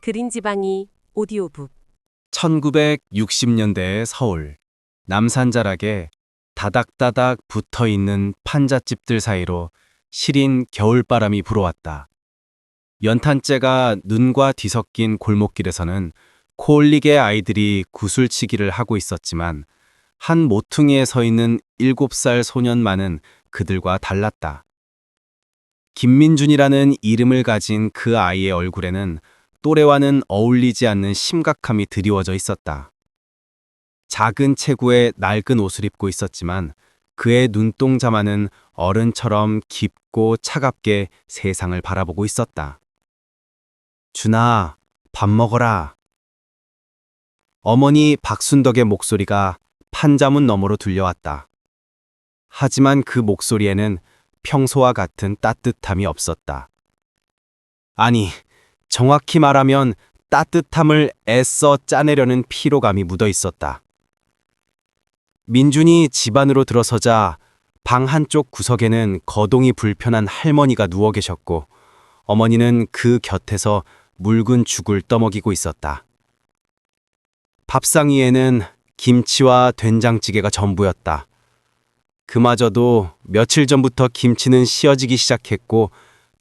그린지방이 오디오북 1960년대의 서울, 남산자락에 다닥다닥 붙어있는 판잣집들 사이로 시린 겨울바람이 불어왔다. 연탄재가 눈과 뒤섞인 골목길에서는 코올리게 아이들이 구슬치기를 하고 있었지만 한 모퉁이에 서 있는 7살 소년만은 그들과 달랐다. 김민준이라는 이름을 가진 그 아이의 얼굴에는 또래와는 어울리지 않는 심각함이 드리워져 있었다. 작은 체구에 낡은 옷을 입고 있었지만 그의 눈동자만은 어른처럼 깊고 차갑게 세상을 바라보고 있었다. 준아, 밥 먹어라. 어머니 박순덕의 목소리가 판자문 너머로 들려왔다. 하지만 그 목소리에는 평소와 같은 따뜻함이 없었다. 아니, 정확히 말하면 따뜻함을 애써 짜내려는 피로감이 묻어 있었다. 민준이 집 안으로 들어서자 방 한쪽 구석에는 거동이 불편한 할머니가 누워 계셨고 어머니는 그 곁에서 묽은 죽을 떠먹이고 있었다. 밥상 위에는 김치와 된장찌개가 전부였다. 그마저도 며칠 전부터 김치는 씌어지기 시작했고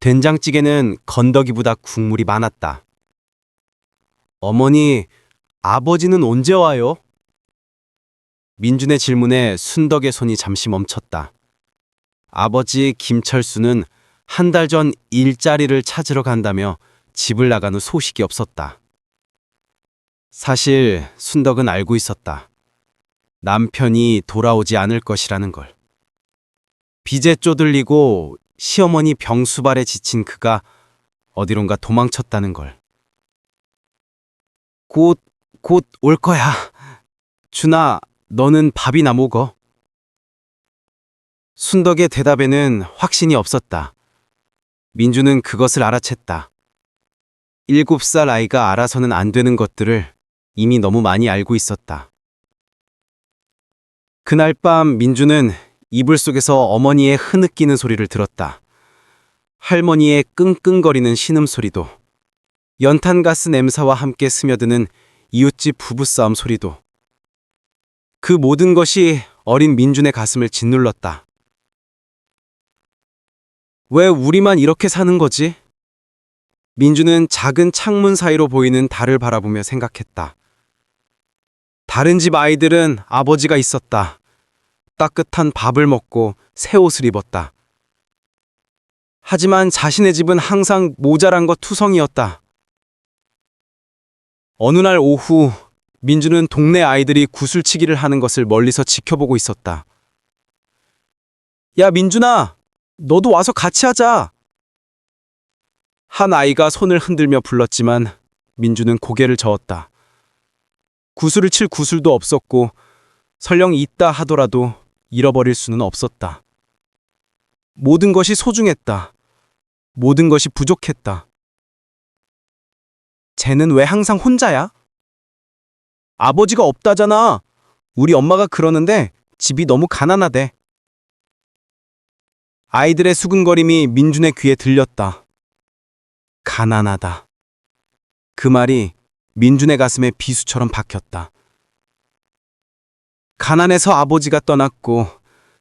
된장찌개는 건더기보다 국물이 많았다. 어머니, 아버지는 언제 와요? 민준의 질문에 순덕의 손이 잠시 멈췄다. 아버지 김철수는 한 달 전 일자리를 찾으러 간다며 집을 나간 후 소식이 없었다. 사실 순덕은 알고 있었다. 남편이 돌아오지 않을 것이라는 걸. 빚에 쪼들리고 시어머니 병수발에 지친 그가 어디론가 도망쳤다는 걸. 곧 올 거야. 준아, 너는 밥이나 먹어. 순덕의 대답에는 확신이 없었다. 민주는 그것을 알아챘다. 7살 아이가 알아서는 안 되는 것들을 이미 너무 많이 알고 있었다. 그날 밤 민주는 이불 속에서 어머니의 흐느끼는 소리를 들었다. 할머니의 끙끙거리는 신음소리도, 연탄가스 냄새와 함께 스며드는 이웃집 부부싸움 소리도. 그 모든 것이 어린 민준의 가슴을 짓눌렀다. 왜 우리만 이렇게 사는 거지? 민준은 작은 창문 사이로 보이는 달을 바라보며 생각했다. 다른 집 아이들은 아버지가 있었다. 따뜻한 밥을 먹고 새 옷을 입었다. 하지만 자신의 집은 항상 모자란 것 투성이었다. 어느 날 오후 민주는 동네 아이들이 구슬치기를 하는 것을 멀리서 지켜보고 있었다. 야, 민준아, 너도 와서 같이 하자. 한 아이가 손을 흔들며 불렀지만 민주는 고개를 저었다. 구슬을 칠 구슬도 없었고 설령 있다 하더라도 잃어버릴 수는 없었다. 모든 것이 소중했다. 모든 것이 부족했다. 쟤는 왜 항상 혼자야? 아버지가 없다잖아. 우리 엄마가 그러는데 집이 너무 가난하대. 아이들의 수근거림이 민준의 귀에 들렸다. 가난하다. 그 말이 민준의 가슴에 비수처럼 박혔다. 가난해서 아버지가 떠났고,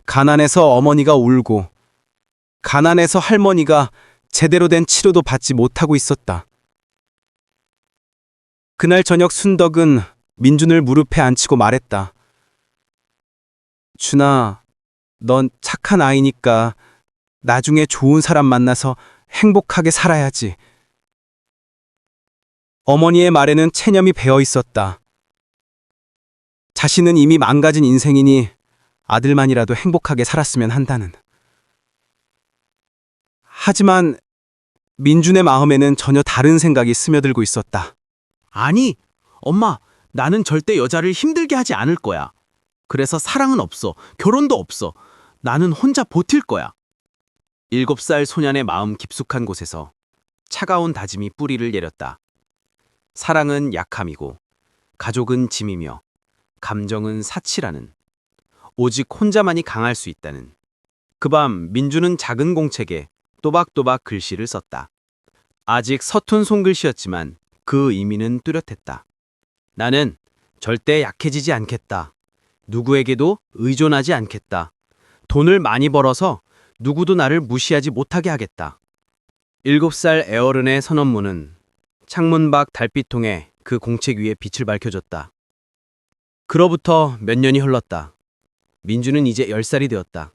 가난해서 어머니가 울고, 가난해서 할머니가 제대로 된 치료도 받지 못하고 있었다. 그날 저녁 순덕은 민준을 무릎에 앉히고 말했다. 준아, 넌 착한 아이니까 나중에 좋은 사람 만나서 행복하게 살아야지. 어머니의 말에는 체념이 배어 있었다. 자신은 이미 망가진 인생이니 아들만이라도 행복하게 살았으면 한다는. 하지만 민준의 마음에는 전혀 다른 생각이 스며들고 있었다. 아니, 엄마, 나는 절대 여자를 힘들게 하지 않을 거야. 그래서 사랑은 없어, 결혼도 없어. 나는 혼자 버틸 거야. 7살 소년의 마음 깊숙한 곳에서 차가운 다짐이 뿌리를 내렸다. 사랑은 약함이고, 가족은 짐이며, 감정은 사치라는, 오직 혼자만이 강할 수 있다는. 그 밤 민주는 작은 공책에 또박또박 글씨를 썼다. 아직 서툰 손글씨였지만 그 의미는 뚜렷했다. 나는 절대 약해지지 않겠다. 누구에게도 의존하지 않겠다. 돈을 많이 벌어서 누구도 나를 무시하지 못하게 하겠다. 7살 에어른의 선언문은 창문 밖 달빛통에 그 공책 위에 빛을 밝혀줬다. 그로부터 몇 년이 흘렀다. 민주는 이제 10살이 되었다.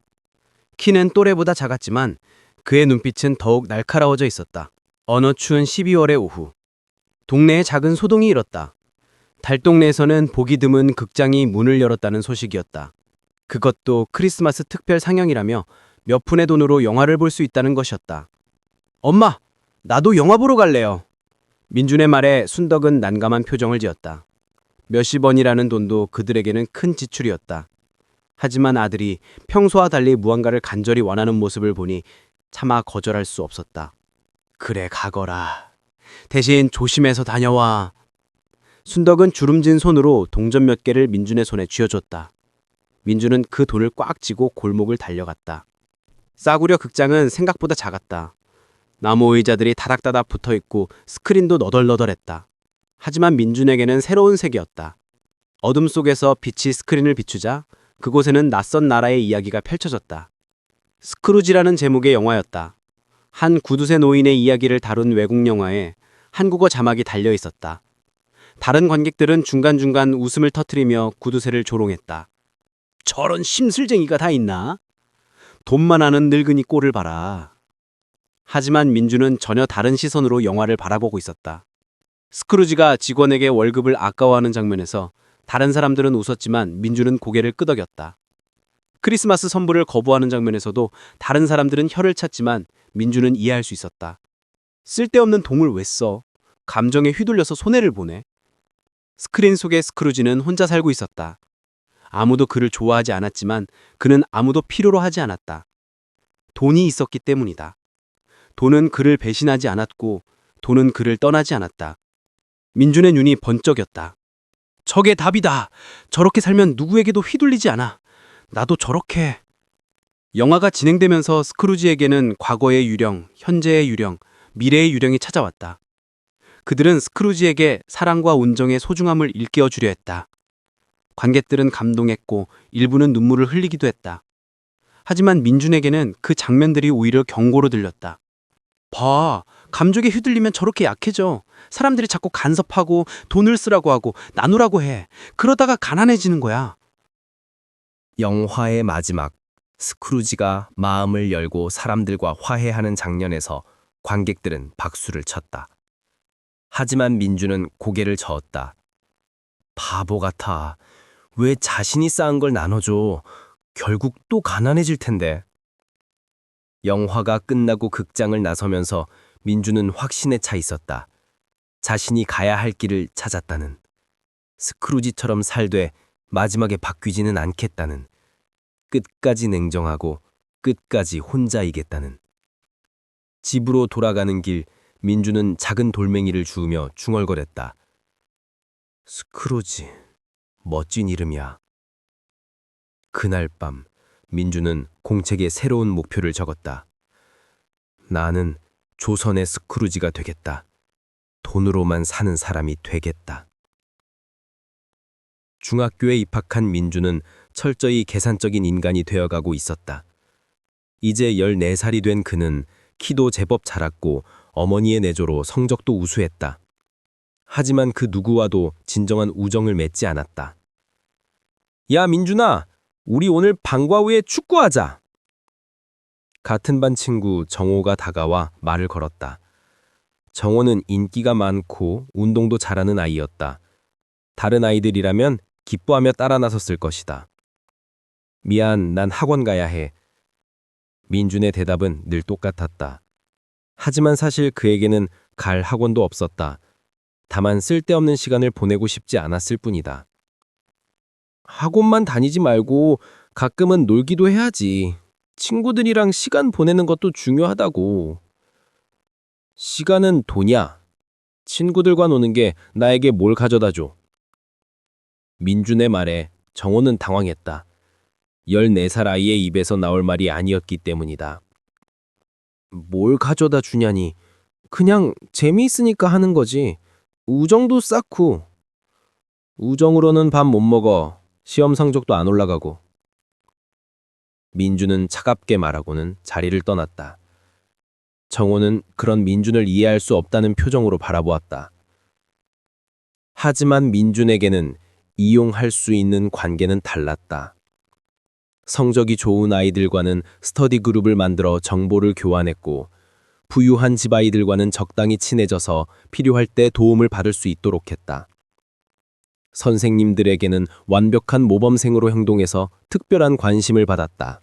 키는 또래보다 작았지만 그의 눈빛은 더욱 날카로워져 있었다. 어느 추운 12월의 오후, 동네에 작은 소동이 일었다. 달동네에서는 보기 드문 극장이 문을 열었다는 소식이었다. 그것도 크리스마스 특별 상영이라며 몇 푼의 돈으로 영화를 볼 수 있다는 것이었다. 엄마, 나도 영화 보러 갈래요. 민준의 말에 순덕은 난감한 표정을 지었다. 몇십 원이라는 돈도 그들에게는 큰 지출이었다. 하지만 아들이 평소와 달리 무언가를 간절히 원하는 모습을 보니 차마 거절할 수 없었다. 그래, 가거라. 대신 조심해서 다녀와. 순덕은 주름진 손으로 동전 몇 개를 민준의 손에 쥐어줬다. 민준은 그 돈을 꽉 쥐고 골목을 달려갔다. 싸구려 극장은 생각보다 작았다. 나무 의자들이 다닥다닥 붙어있고 스크린도 너덜너덜했다. 하지만 민준에게는 새로운 세계였다. 어둠 속에서 빛이 스크린을 비추자 그곳에는 낯선 나라의 이야기가 펼쳐졌다. 스크루지라는 제목의 영화였다. 한 구두쇠 노인의 이야기를 다룬 외국 영화에 한국어 자막이 달려 있었다. 다른 관객들은 중간중간 웃음을 터뜨리며 구두쇠를 조롱했다. 저런 심술쟁이가 다 있나? 돈만 아는 늙은이 꼴을 봐라. 하지만 민주는 전혀 다른 시선으로 영화를 바라보고 있었다. 스크루지가 직원에게 월급을 아까워하는 장면에서 다른 사람들은 웃었지만 민주는 고개를 끄덕였다. 크리스마스 선물을 거부하는 장면에서도 다른 사람들은 혀를 찼지만 민주는 이해할 수 있었다. 쓸데없는 돈을 왜 써? 감정에 휘둘려서 손해를 보네. 스크린 속의 스크루지는 혼자 살고 있었다. 아무도 그를 좋아하지 않았지만 그는 아무도 필요로 하지 않았다. 돈이 있었기 때문이다. 돈은 그를 배신하지 않았고 돈은 그를 떠나지 않았다. 민준의 눈이 번쩍였다. 저게 답이다. 저렇게 살면 누구에게도 휘둘리지 않아. 나도 저렇게. 영화가 진행되면서 스크루지에게는 과거의 유령, 현재의 유령, 미래의 유령이 찾아왔다. 그들은 스크루지에게 사랑과 온정의 소중함을 일깨워 주려 했다. 관객들은 감동했고 일부는 눈물을 흘리기도 했다. 하지만 민준에게는 그 장면들이 오히려 경고로 들렸다. 봐, 감정에 휘둘리면 저렇게 약해져. 사람들이 자꾸 간섭하고 돈을 쓰라고 하고 나누라고 해. 그러다가 가난해지는 거야. 영화의 마지막, 스크루지가 마음을 열고 사람들과 화해하는 장면에서 관객들은 박수를 쳤다. 하지만 민주는 고개를 저었다. 바보 같아. 왜 자신이 쌓은 걸 나눠줘? 결국 또 가난해질 텐데. 영화가 끝나고 극장을 나서면서 민주는 확신에 차 있었다. 자신이 가야 할 길을 찾았다는. 스크루지처럼 살되 마지막에 바뀌지는 않겠다는. 끝까지 냉정하고 끝까지 혼자이겠다는. 집으로 돌아가는 길, 민주는 작은 돌멩이를 주우며 중얼거렸다. 스크루지, 멋진 이름이야. 그날 밤, 민주는 공책에 새로운 목표를 적었다. 나는 조선의 스크루지가 되겠다. 돈으로만 사는 사람이 되겠다. 중학교에 입학한 민주는 철저히 계산적인 인간이 되어가고 있었다. 이제 14살이 된 그는 키도 제법 자랐고 어머니의 내조로 성적도 우수했다. 하지만 그 누구와도 진정한 우정을 맺지 않았다. 야, 민준아, 우리 오늘 방과 후에 축구하자. 같은 반 친구 정호가 다가와 말을 걸었다. 정호는 인기가 많고 운동도 잘하는 아이였다. 다른 아이들이라면 기뻐하며 따라 나섰을 것이다. 미안, 난 학원 가야 해. 민준의 대답은 늘 똑같았다. 하지만 사실 그에게는 갈 학원도 없었다. 다만 쓸데없는 시간을 보내고 싶지 않았을 뿐이다. 학원만 다니지 말고 가끔은 놀기도 해야지. 친구들이랑 시간 보내는 것도 중요하다고. 시간은 돈이야. 친구들과 노는 게 나에게 뭘 가져다 줘. 민준의 말에 정호는 당황했다. 14살 아이의 입에서 나올 말이 아니었기 때문이다. 뭘 가져다 주냐니. 그냥 재미있으니까 하는 거지. 우정도 쌓고 우정으로는 밥 못 먹어. 시험 성적도 안 올라가고. 민주는 차갑게 말하고는 자리를 떠났다. 정호는 그런 민준을 이해할 수 없다는 표정으로 바라보았다. 하지만 민준에게는 이용할 수 있는 관계는 달랐다. 성적이 좋은 아이들과는 스터디 그룹을 만들어 정보를 교환했고, 부유한 집 아이들과는 적당히 친해져서 필요할 때 도움을 받을 수 있도록 했다. 선생님들에게는 완벽한 모범생으로 행동해서 특별한 관심을 받았다.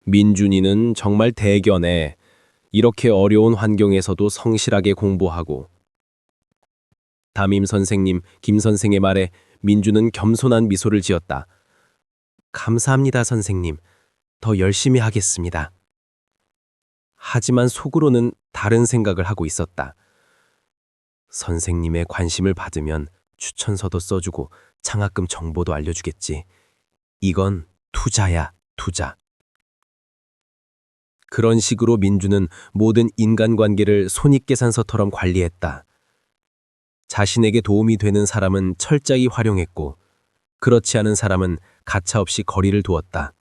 민준이는 정말 대견해. 이렇게 어려운 환경에서도 성실하게 공부하고. 담임 선생님 김 선생의 말에 민준은 겸손한 미소를 지었다. 감사합니다, 선생님. 더 열심히 하겠습니다. 하지만 속으로는 다른 생각을 하고 있었다. 선생님의 관심을 받으면 추천서도 써주고 장학금 정보도 알려주겠지. 이건 투자야, 투자. 그런 식으로 민주는 모든 인간관계를 손익계산서처럼 관리했다. 자신에게 도움이 되는 사람은 철저히 활용했고, 그렇지 않은 사람은 가차없이 거리를 두었다.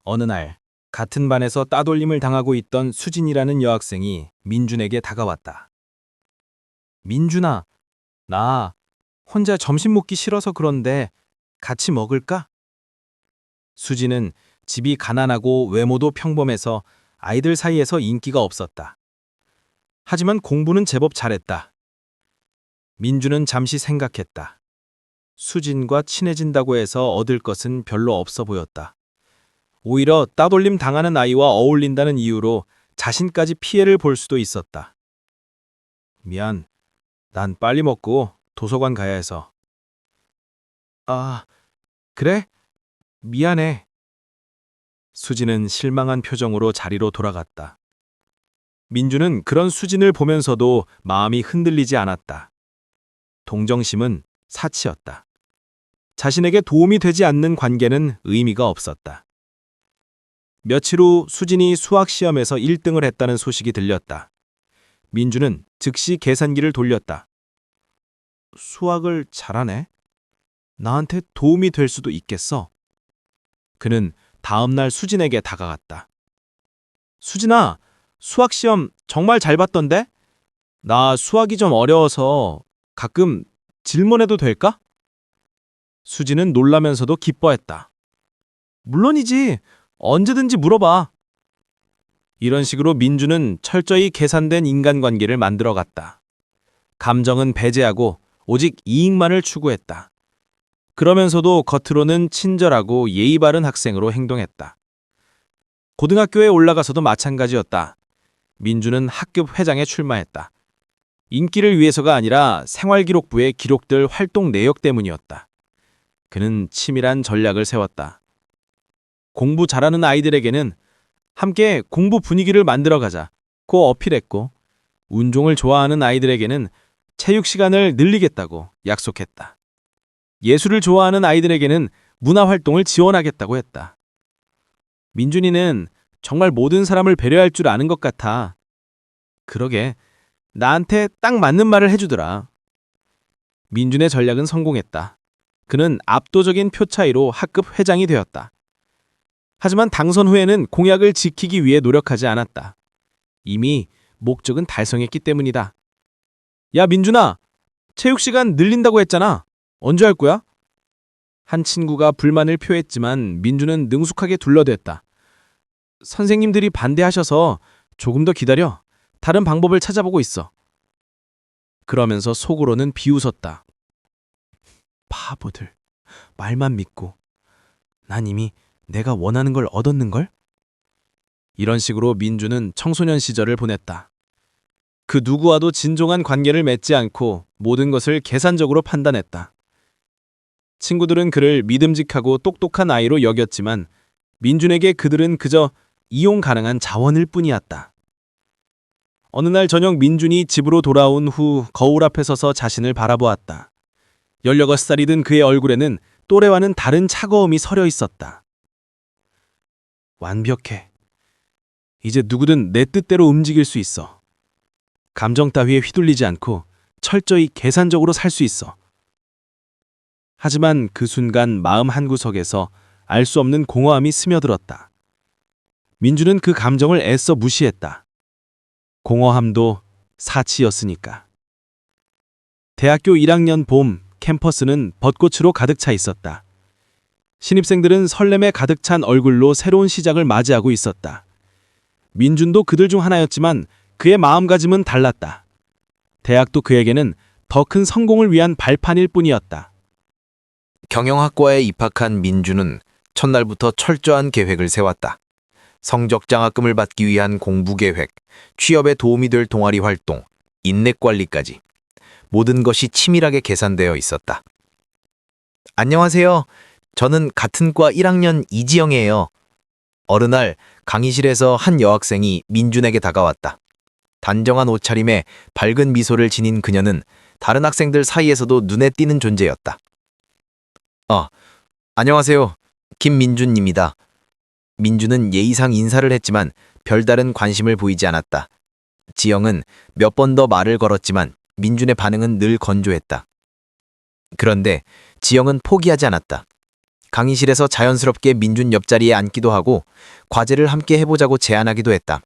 어느 날 같은 반에서 따돌림을 당하고 있던 수진이라는 여학생이 민준에게 다가왔다. 민준아, 나 혼자 점심 먹기 싫어서 그런데 같이 먹을까? 수진은 집이 가난하고 외모도 평범해서 아이들 사이에서 인기가 없었다. 하지만 공부는 제법 잘했다. 민준은 잠시 생각했다. 수진과 친해진다고 해서 얻을 것은 별로 없어 보였다. 오히려 따돌림 당하는 아이와 어울린다는 이유로 자신까지 피해를 볼 수도 있었다. 미안, 난 빨리 먹고 도서관 가야 해서. 아, 그래? 미안해. 수진은 실망한 표정으로 자리로 돌아갔다. 민주는 그런 수진을 보면서도 마음이 흔들리지 않았다. 동정심은 사치였다. 자신에게 도움이 되지 않는 관계는 의미가 없었다. 며칠 후 수진이 수학 시험에서 1등을 했다는 소식이 들렸다. 민주는 즉시 계산기를 돌렸다. 수학을 잘하네? 나한테 도움이 될 수도 있겠어. 그는 다음날 수진에게 다가갔다. 수진아, 수학 시험 정말 잘 봤던데? 나 수학이 좀 어려워서 가끔 질문해도 될까? 수진은 놀라면서도 기뻐했다. 물론이지. 언제든지 물어봐. 이런 식으로 민주는 철저히 계산된 인간관계를 만들어갔다. 감정은 배제하고 오직 이익만을 추구했다. 그러면서도 겉으로는 친절하고 예의 바른 학생으로 행동했다. 고등학교에 올라가서도 마찬가지였다. 민주는 학급 회장에 출마했다. 인기를 위해서가 아니라 생활기록부에 기록될 활동 내역 때문이었다. 그는 치밀한 전략을 세웠다. 공부 잘하는 아이들에게는 함께 공부 분위기를 만들어가자고 어필했고, 운동을 좋아하는 아이들에게는 체육 시간을 늘리겠다고 약속했다. 예술을 좋아하는 아이들에게는 문화활동을 지원하겠다고 했다. 민준이는 정말 모든 사람을 배려할 줄 아는 것 같아. 그러게, 나한테 딱 맞는 말을 해주더라. 민준의 전략은 성공했다. 그는 압도적인 표 차이로 학급 회장이 되었다. 하지만 당선 후에는 공약을 지키기 위해 노력하지 않았다. 이미 목적은 달성했기 때문이다. 야, 민준아, 체육 시간 늘린다고 했잖아. 언제 할 거야? 한 친구가 불만을 표했지만 민준은 능숙하게 둘러댔다. 선생님들이 반대하셔서 조금 더 기다려. 다른 방법을 찾아보고 있어. 그러면서 속으로는 비웃었다. 바보들, 말만 믿고. 난 이미 내가 원하는 걸 얻었는걸? 이런 식으로 민주는 청소년 시절을 보냈다. 그 누구와도 진정한 관계를 맺지 않고 모든 것을 계산적으로 판단했다. 친구들은 그를 믿음직하고 똑똑한 아이로 여겼지만 민준에게 그들은 그저 이용 가능한 자원일 뿐이었다. 어느 날 저녁 민준이 집으로 돌아온 후 거울 앞에 서서 자신을 바라보았다. 16살이 든 그의 얼굴에는 또래와는 다른 차가움이 서려 있었다. 완벽해. 이제 누구든 내 뜻대로 움직일 수 있어. 감정 따위에 휘둘리지 않고 철저히 계산적으로 살 수 있어. 하지만 그 순간 마음 한구석에서 알 수 없는 공허함이 스며들었다. 민주는 그 감정을 애써 무시했다. 공허함도 사치였으니까. 대학교 1학년 봄 캠퍼스는 벚꽃으로 가득 차 있었다. 신입생들은 설렘에 가득 찬 얼굴로 새로운 시작을 맞이하고 있었다. 민준도 그들 중 하나였지만 그의 마음가짐은 달랐다. 대학도 그에게는 더 큰 성공을 위한 발판일 뿐이었다. 경영학과에 입학한 민주는 첫날부터 철저한 계획을 세웠다. 성적 장학금을 받기 위한 공부 계획, 취업에 도움이 될 동아리 활동, 인맥 관리까지 모든 것이 치밀하게 계산되어 있었다. 안녕하세요. 저는 같은 과 1학년 이지영이에요. 어느 날 강의실에서 한 여학생이 민준에게 다가왔다. 단정한 옷차림에 밝은 미소를 지닌 그녀는 다른 학생들 사이에서도 눈에 띄는 존재였다. 안녕하세요. 김민준입니다. 민준은 예의상 인사를 했지만 별다른 관심을 보이지 않았다. 지영은 몇 번 더 말을 걸었지만 민준의 반응은 늘 건조했다. 그런데 지영은 포기하지 않았다. 강의실에서 자연스럽게 민준 옆자리에 앉기도 하고 과제를 함께 해보자고 제안하기도 했다.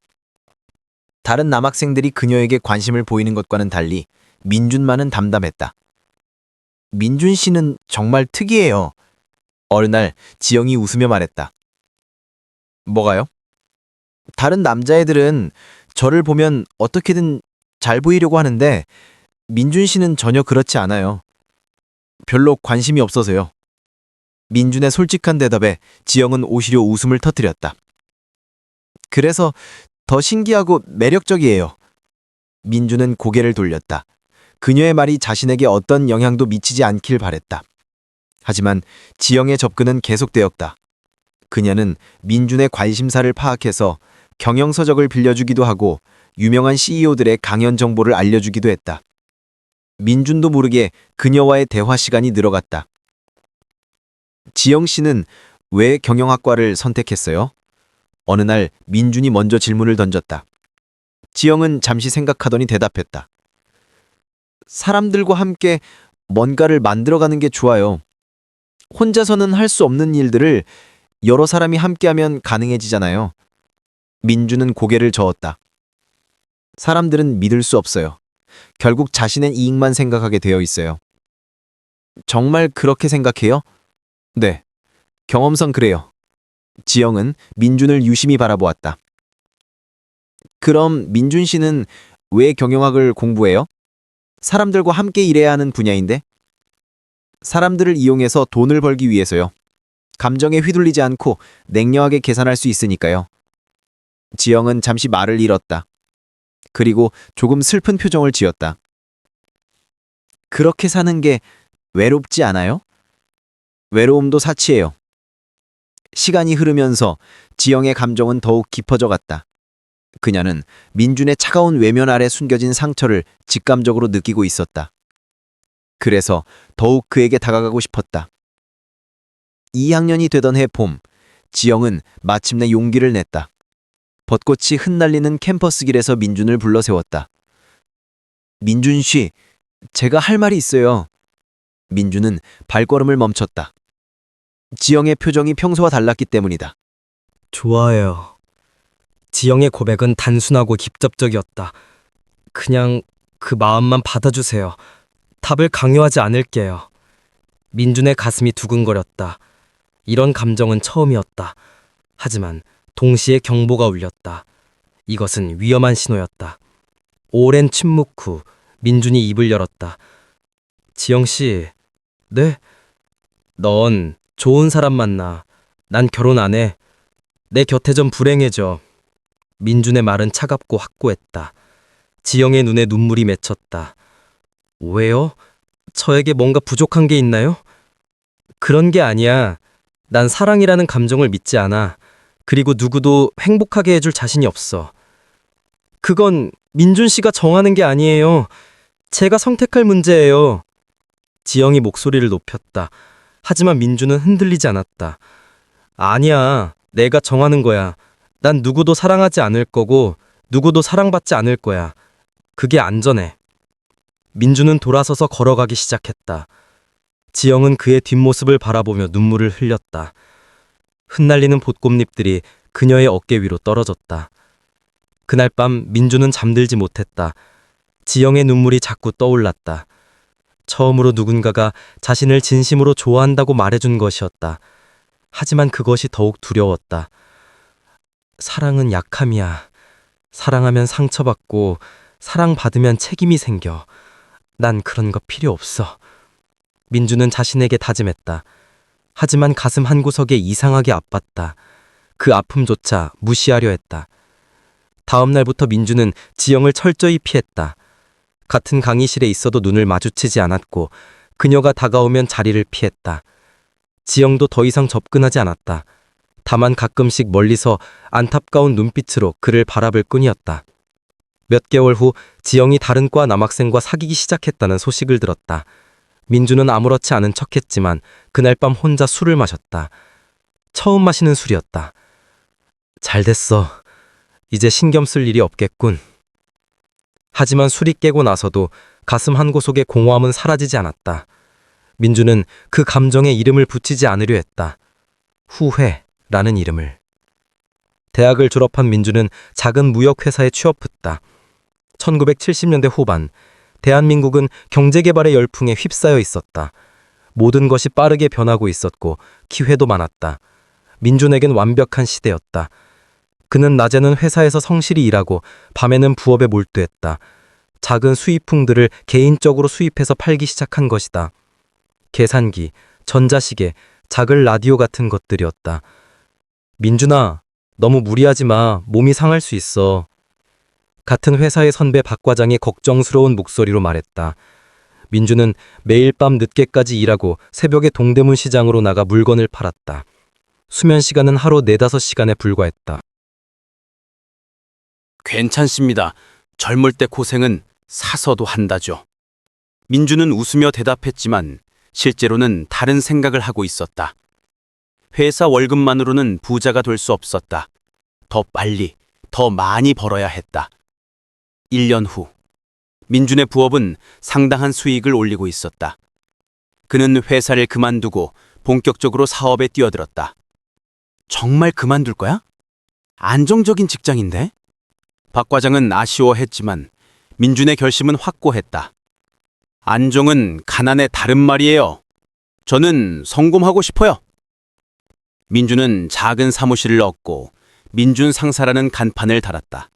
다른 남학생들이 그녀에게 관심을 보이는 것과는 달리 민준만은 담담했다. 민준 씨는 정말 특이해요. 어느 날 지영이 웃으며 말했다. 뭐가요? 다른 남자애들은 저를 보면 어떻게든 잘 보이려고 하는데 민준 씨는 전혀 그렇지 않아요. 별로 관심이 없어서요. 민준의 솔직한 대답에 지영은 오히려 웃음을 터뜨렸다. 그래서 더 신기하고 매력적이에요. 민준은 고개를 돌렸다. 그녀의 말이 자신에게 어떤 영향도 미치지 않길 바랬다. 하지만 지영의 접근은 계속되었다. 그녀는 민준의 관심사를 파악해서 경영서적을 빌려주기도 하고 유명한 CEO들의 강연 정보를 알려주기도 했다. 민준도 모르게 그녀와의 대화 시간이 늘어갔다. 지영 씨는 왜 경영학과를 선택했어요? 어느 날 민준이 먼저 질문을 던졌다. 지영은 잠시 생각하더니 대답했다. 사람들과 함께 뭔가를 만들어가는 게 좋아요. 혼자서는 할 수 없는 일들을 여러 사람이 함께하면 가능해지잖아요. 민준은 고개를 저었다. 사람들은 믿을 수 없어요. 결국 자신의 이익만 생각하게 되어 있어요. 정말 그렇게 생각해요? 네, 경험상 그래요. 지영은 민준을 유심히 바라보았다. 그럼 민준 씨는 왜 경영학을 공부해요? 사람들과 함께 일해야 하는 분야인데? 사람들을 이용해서 돈을 벌기 위해서요. 감정에 휘둘리지 않고 냉정하게 계산할 수 있으니까요. 지영은 잠시 말을 잃었다. 그리고 조금 슬픈 표정을 지었다. 그렇게 사는 게 외롭지 않아요? 외로움도 사치예요. 시간이 흐르면서 지영의 감정은 더욱 깊어져 갔다. 그녀는 민준의 차가운 외면 아래 숨겨진 상처를 직감적으로 느끼고 있었다. 그래서 더욱 그에게 다가가고 싶었다. 2학년이 되던 해 봄, 지영은 마침내 용기를 냈다. 벚꽃이 흩날리는 캠퍼스 길에서 민준을 불러 세웠다. 민준 씨, 제가 할 말이 있어요. 민준은 발걸음을 멈췄다. 지영의 표정이 평소와 달랐기 때문이다. 좋아요. 지영의 고백은 단순하고 직접적이었다. 그냥 그 마음만 받아주세요. 답을 강요하지 않을게요. 민준의 가슴이 두근거렸다. 이런 감정은 처음이었다. 하지만 동시에 경보가 울렸다. 이것은 위험한 신호였다. 오랜 침묵 후 민준이 입을 열었다. 지영 씨, 네? 넌 좋은 사람 만나. 난 결혼 안 해. 내 곁에 좀 불행해져. 민준의 말은 차갑고 확고했다. 지영의 눈에 눈물이 맺혔다. 왜요? 저에게 뭔가 부족한 게 있나요? 그런 게 아니야. 난 사랑이라는 감정을 믿지 않아. 그리고 누구도 행복하게 해줄 자신이 없어. 그건 민준 씨가 정하는 게 아니에요. 제가 선택할 문제예요. 지영이 목소리를 높였다. 하지만 민준은 흔들리지 않았다. 아니야. 내가 정하는 거야. 난 누구도 사랑하지 않을 거고 누구도 사랑받지 않을 거야. 그게 안전해. 민주는 돌아서서 걸어가기 시작했다. 지영은 그의 뒷모습을 바라보며 눈물을 흘렸다. 흩날리는 벚꽃잎들이 그녀의 어깨 위로 떨어졌다. 그날 밤 민주는 잠들지 못했다. 지영의 눈물이 자꾸 떠올랐다. 처음으로 누군가가 자신을 진심으로 좋아한다고 말해준 것이었다. 하지만 그것이 더욱 두려웠다. 사랑은 약함이야. 사랑하면 상처받고 사랑받으면 책임이 생겨. 난 그런 거 필요 없어. 민주는 자신에게 다짐했다. 하지만 가슴 한구석에 이상하게 아팠다. 그 아픔조차 무시하려 했다. 다음 날부터 민주는 지영을 철저히 피했다. 같은 강의실에 있어도 눈을 마주치지 않았고 그녀가 다가오면 자리를 피했다. 지영도 더 이상 접근하지 않았다. 다만 가끔씩 멀리서 안타까운 눈빛으로 그를 바라볼 뿐이었다. 몇 개월 후 지영이 다른 과 남학생과 사귀기 시작했다는 소식을 들었다. 민주는 아무렇지 않은 척했지만 그날 밤 혼자 술을 마셨다. 처음 마시는 술이었다. 잘 됐어. 이제 신경 쓸 일이 없겠군. 하지만 술이 깨고 나서도 가슴 한구석의 공허함은 사라지지 않았다. 민주는 그 감정에 이름을 붙이지 않으려 했다. 후회라는 이름을. 대학을 졸업한 민주는 작은 무역회사에 취업했다. 1970년대 후반, 대한민국은 경제개발의 열풍에 휩싸여 있었다. 모든 것이 빠르게 변하고 있었고 기회도 많았다. 민준에겐 완벽한 시대였다. 그는 낮에는 회사에서 성실히 일하고 밤에는 부업에 몰두했다. 작은 수입품들을 개인적으로 수입해서 팔기 시작한 것이다. 계산기, 전자시계, 작은 라디오 같은 것들이었다. 민준아, 너무 무리하지 마. 몸이 상할 수 있어. 같은 회사의 선배 박 과장이 걱정스러운 목소리로 말했다. 민주는 매일 밤 늦게까지 일하고 새벽에 동대문 시장으로 나가 물건을 팔았다. 수면 시간은 하루 4-5시간에 불과했다. 괜찮습니다. 젊을 때 고생은 사서도 한다죠. 민주는 웃으며 대답했지만 실제로는 다른 생각을 하고 있었다. 회사 월급만으로는 부자가 될 수 없었다. 더 빨리, 더 많이 벌어야 했다. 1년 후, 민준의 부업은 상당한 수익을 올리고 있었다. 그는 회사를 그만두고 본격적으로 사업에 뛰어들었다. 정말 그만둘 거야? 안정적인 직장인데? 박 과장은 아쉬워했지만 민준의 결심은 확고했다. 안정은 가난의 다른 말이에요. 저는 성공하고 싶어요. 민준은 작은 사무실을 얻고 민준 상사라는 간판을 달았다.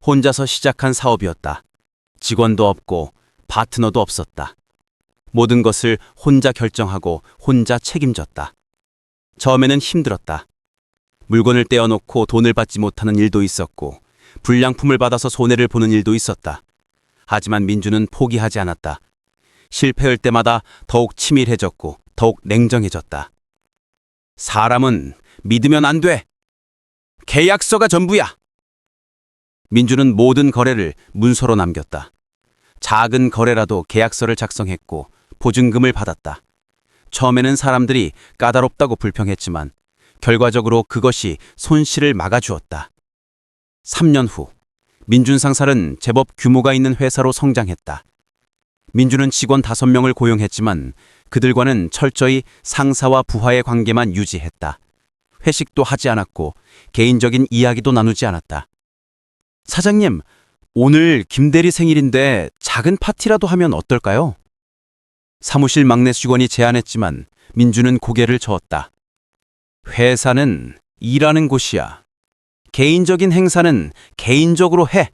혼자서 시작한 사업이었다. 직원도 없고 파트너도 없었다. 모든 것을 혼자 결정하고 혼자 책임졌다. 처음에는 힘들었다. 물건을 떼어놓고 돈을 받지 못하는 일도 있었고 불량품을 받아서 손해를 보는 일도 있었다. 하지만 민주는 포기하지 않았다. 실패할 때마다 더욱 치밀해졌고 더욱 냉정해졌다. 사람은 믿으면 안 돼. 계약서가 전부야. 민주는 모든 거래를 문서로 남겼다. 작은 거래라도 계약서를 작성했고 보증금을 받았다. 처음에는 사람들이 까다롭다고 불평했지만 결과적으로 그것이 손실을 막아주었다. 3년 후, 민준 상사는 제법 규모가 있는 회사로 성장했다. 민주는 직원 5명을 고용했지만 그들과는 철저히 상사와 부하의 관계만 유지했다. 회식도 하지 않았고 개인적인 이야기도 나누지 않았다. 사장님, 오늘 김대리 생일인데 작은 파티라도 하면 어떨까요? 사무실 막내 직원이 제안했지만 민주는 고개를 저었다. 회사는 일하는 곳이야. 개인적인 행사는 개인적으로 해.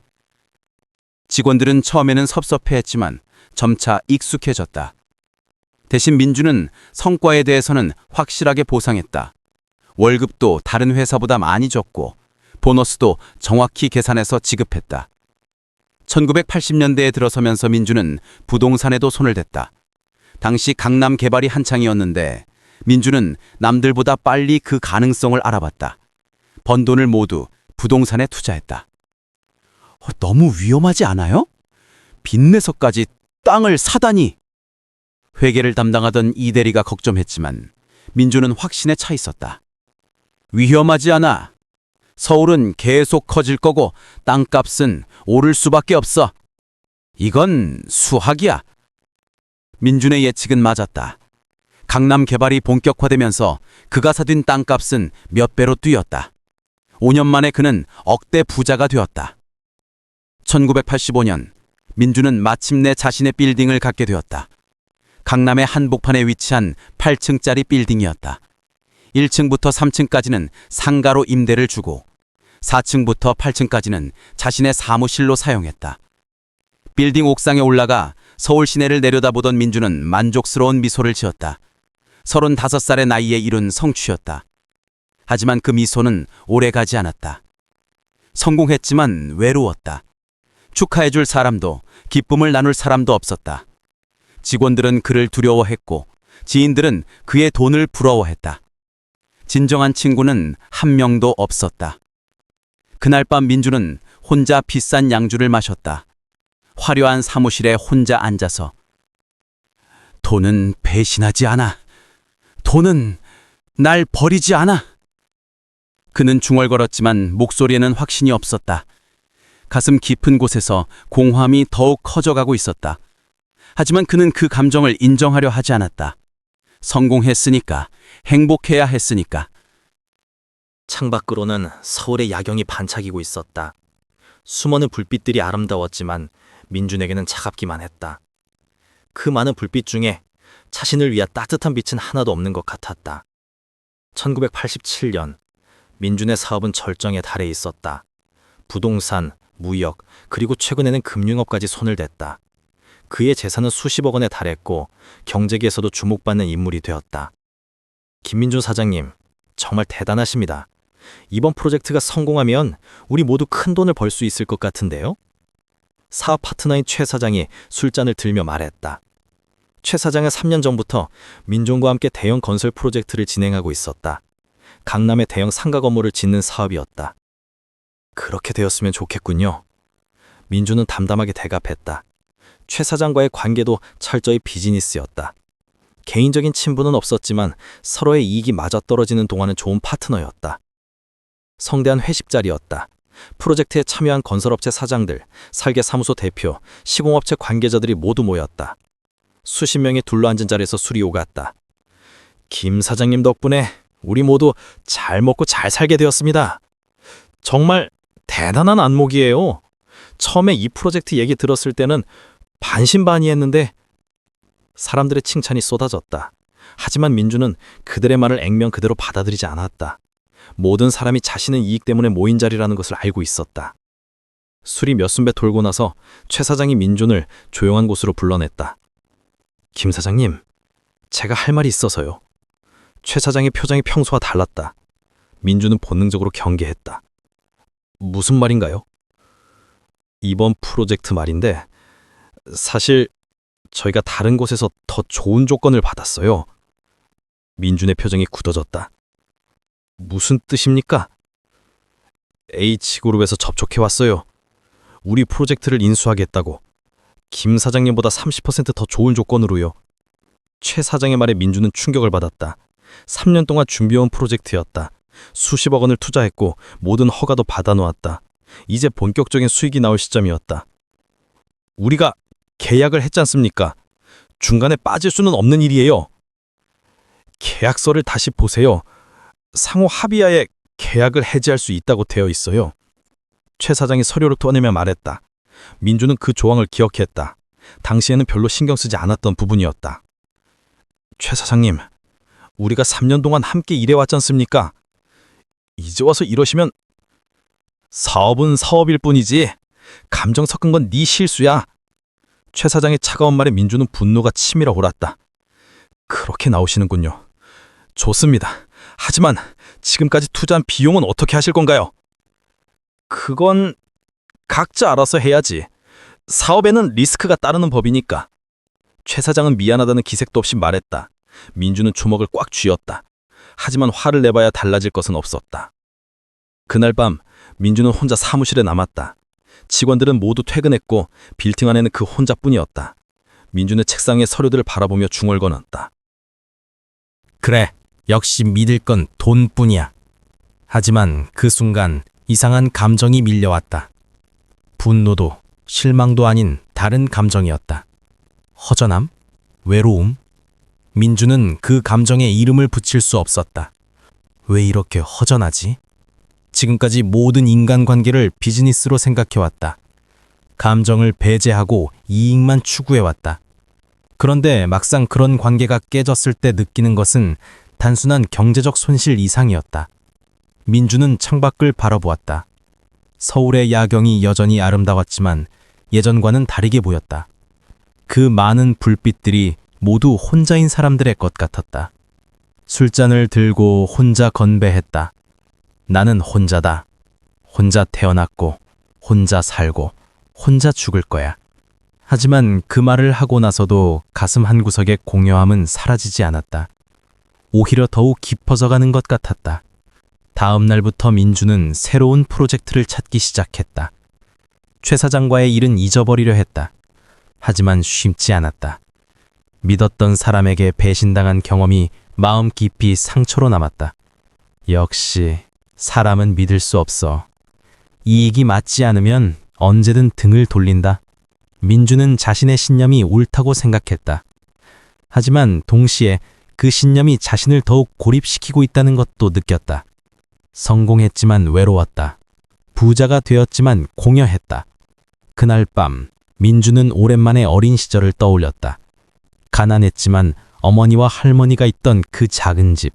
직원들은 처음에는 섭섭해했지만 점차 익숙해졌다. 대신 민주는 성과에 대해서는 확실하게 보상했다. 월급도 다른 회사보다 많이 줬고 보너스도 정확히 계산해서 지급했다. 1980년대에 들어서면서 민주는 부동산에도 손을 댔다. 당시 강남 개발이 한창이었는데 민주는 남들보다 빨리 그 가능성을 알아봤다. 번 돈을 모두 부동산에 투자했다. 너무 위험하지 않아요? 빚내서까지 땅을 사다니. 회계를 담당하던 이 대리가 걱정했지만 민주는 확신에 차 있었다. 위험하지 않아. 서울은 계속 커질 거고 땅값은 오를 수밖에 없어. 이건 수학이야. 민준의 예측은 맞았다. 강남 개발이 본격화되면서 그가 사둔 땅값은 몇 배로 뛰었다. 5년 만에 그는 억대 부자가 되었다. 1985년 민준은 마침내 자신의 빌딩을 갖게 되었다. 강남의 한복판에 위치한 8층짜리 빌딩이었다. 1층부터 3층까지는 상가로 임대를 주고 4층부터 8층까지는 자신의 사무실로 사용했다. 빌딩 옥상에 올라가 서울 시내를 내려다보던 민준은 만족스러운 미소를 지었다. 35살의 나이에 이룬 성취였다. 하지만 그 미소는 오래가지 않았다. 성공했지만 외로웠다. 축하해줄 사람도 기쁨을 나눌 사람도 없었다. 직원들은 그를 두려워했고 지인들은 그의 돈을 부러워했다. 진정한 친구는 한 명도 없었다. 그날 밤 민준은 혼자 비싼 양주를 마셨다. 화려한 사무실에 혼자 앉아서 돈은 배신하지 않아. 돈은 날 버리지 않아. 그는 중얼거렸지만 목소리에는 확신이 없었다. 가슴 깊은 곳에서 공허함이 더욱 커져가고 있었다. 하지만 그는 그 감정을 인정하려 하지 않았다. 성공했으니까, 행복해야 했으니까. 창밖으로는 서울의 야경이 반짝이고 있었다. 수많은 불빛들이 아름다웠지만 민준에게는 차갑기만 했다. 그 많은 불빛 중에 자신을 위한 따뜻한 빛은 하나도 없는 것 같았다. 1987년 민준의 사업은 절정에 달해 있었다. 부동산, 무역, 그리고 최근에는 금융업까지 손을 댔다. 그의 재산은 수십억 원에 달했고 경제계에서도 주목받는 인물이 되었다. 김민준 사장님, 정말 대단하십니다. 이번 프로젝트가 성공하면 우리 모두 큰 돈을 벌 수 있을 것 같은데요? 사업 파트너인 최 사장이 술잔을 들며 말했다. 최 사장은 3년 전부터 민준과 함께 대형 건설 프로젝트를 진행하고 있었다. 강남의 대형 상가 건물을 짓는 사업이었다. 그렇게 되었으면 좋겠군요. 민준은 담담하게 대답했다. 최 사장과의 관계도 철저히 비즈니스였다. 개인적인 친분은 없었지만 서로의 이익이 맞아떨어지는 동안은 좋은 파트너였다. 성대한 회식 자리였다. 프로젝트에 참여한 건설업체 사장들, 설계사무소 대표, 시공업체 관계자들이 모두 모였다. 수십 명이 둘러앉은 자리에서 술이 오갔다. 김 사장님 덕분에 우리 모두 잘 먹고 잘 살게 되었습니다. 정말 대단한 안목이에요. 처음에 이 프로젝트 얘기 들었을 때는 반신반의했는데 사람들의 칭찬이 쏟아졌다. 하지만 민준은 그들의 말을 액면 그대로 받아들이지 않았다. 모든 사람이 자신의 이익 때문에 모인 자리라는 것을 알고 있었다. 술이 몇 순배 돌고 나서 최 사장이 민준을 조용한 곳으로 불러냈다. 김 사장님, 제가 할 말이 있어서요. 최 사장의 표정이 평소와 달랐다. 민준은 본능적으로 경계했다. 무슨 말인가요? 이번 프로젝트 말인데 사실 저희가 다른 곳에서 더 좋은 조건을 받았어요. 민준의 표정이 굳어졌다. 무슨 뜻입니까? H그룹에서 접촉해왔어요. 우리 프로젝트를 인수하겠다고. 김 사장님보다 30% 더 좋은 조건으로요. 최 사장의 말에 민준은 충격을 받았다. 3년 동안 준비해온 프로젝트였다. 수십억 원을 투자했고 모든 허가도 받아놓았다. 이제 본격적인 수익이 나올 시점이었다. 우리가 계약을 했지 않습니까? 중간에 빠질 수는 없는 일이에요. 계약서를 다시 보세요. 상호 합의하에 계약을 해지할 수 있다고 되어 있어요. 최 사장이 서류를 꺼내며 말했다. 민준은 그 조항을 기억했다. 당시에는 별로 신경 쓰지 않았던 부분이었다. 최 사장님, 우리가 3년 동안 함께 일해왔지 않습니까? 이제 와서 이러시면 사업은 사업일 뿐이지 감정 섞은 건 네 실수야. 최 사장의 차가운 말에 민준은 분노가 치밀어 올랐다. 그렇게 나오시는군요. 좋습니다. 하지만 지금까지 투자한 비용은 어떻게 하실 건가요? 그건 각자 알아서 해야지. 사업에는 리스크가 따르는 법이니까. 최 사장은 미안하다는 기색도 없이 말했다. 민준은 주먹을 꽉 쥐었다. 하지만 화를 내봐야 달라질 것은 없었다. 그날 밤 민준은 혼자 사무실에 남았다. 직원들은 모두 퇴근했고 빌딩 안에는 그 혼자뿐이었다. 민준은 책상에 서류들을 바라보며 중얼거렸다. 그래, 역시 믿을 건 돈뿐이야. 하지만 그 순간 이상한 감정이 밀려왔다. 분노도 실망도 아닌 다른 감정이었다. 허전함? 외로움? 민주는 그 감정에 이름을 붙일 수 없었다. 왜 이렇게 허전하지? 지금까지 모든 인간관계를 비즈니스로 생각해왔다. 감정을 배제하고 이익만 추구해왔다. 그런데 막상 그런 관계가 깨졌을 때 느끼는 것은 단순한 경제적 손실 이상이었다. 민주는 창밖을 바라보았다. 서울의 야경이 여전히 아름다웠지만 예전과는 다르게 보였다. 그 많은 불빛들이 모두 혼자인 사람들의 것 같았다. 술잔을 들고 혼자 건배했다. 나는 혼자다. 혼자 태어났고, 혼자 살고, 혼자 죽을 거야. 하지만 그 말을 하고 나서도 가슴 한구석의 공허함은 사라지지 않았다. 오히려 더욱 깊어져 가는 것 같았다. 다음 날부터 민주는 새로운 프로젝트를 찾기 시작했다. 최 사장과의 일은 잊어버리려 했다. 하지만 쉽지 않았다. 믿었던 사람에게 배신당한 경험이 마음 깊이 상처로 남았다. 역시 사람은 믿을 수 없어. 이익이 맞지 않으면 언제든 등을 돌린다. 민주는 자신의 신념이 옳다고 생각했다. 하지만 동시에 그 신념이 자신을 더욱 고립시키고 있다는 것도 느꼈다. 성공했지만 외로웠다. 부자가 되었지만 공허했다. 그날 밤 민주는 오랜만에 어린 시절을 떠올렸다. 가난했지만 어머니와 할머니가 있던 그 작은 집,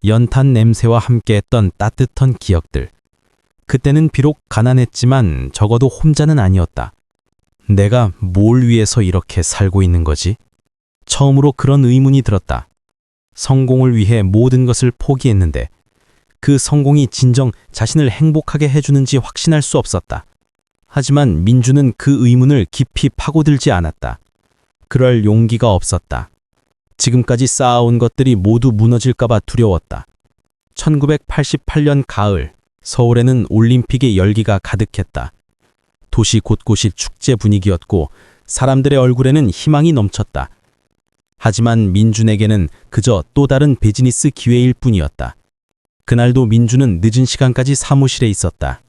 연탄 냄새와 함께했던 따뜻한 기억들. 그때는 비록 가난했지만 적어도 혼자는 아니었다. 내가 뭘 위해서 이렇게 살고 있는 거지? 처음으로 그런 의문이 들었다. 성공을 위해 모든 것을 포기했는데 그 성공이 진정 자신을 행복하게 해주는지 확신할 수 없었다. 하지만 민주는 그 의문을 깊이 파고들지 않았다. 그럴 용기가 없었다. 지금까지 쌓아온 것들이 모두 무너질까봐 두려웠다. 1988년 가을, 서울에는 올림픽의 열기가 가득했다. 도시 곳곳이 축제 분위기였고 사람들의 얼굴에는 희망이 넘쳤다. 하지만 민준에게는 그저 또 다른 비즈니스 기회일 뿐이었다. 그날도 민준은 늦은 시간까지 사무실에 있었다.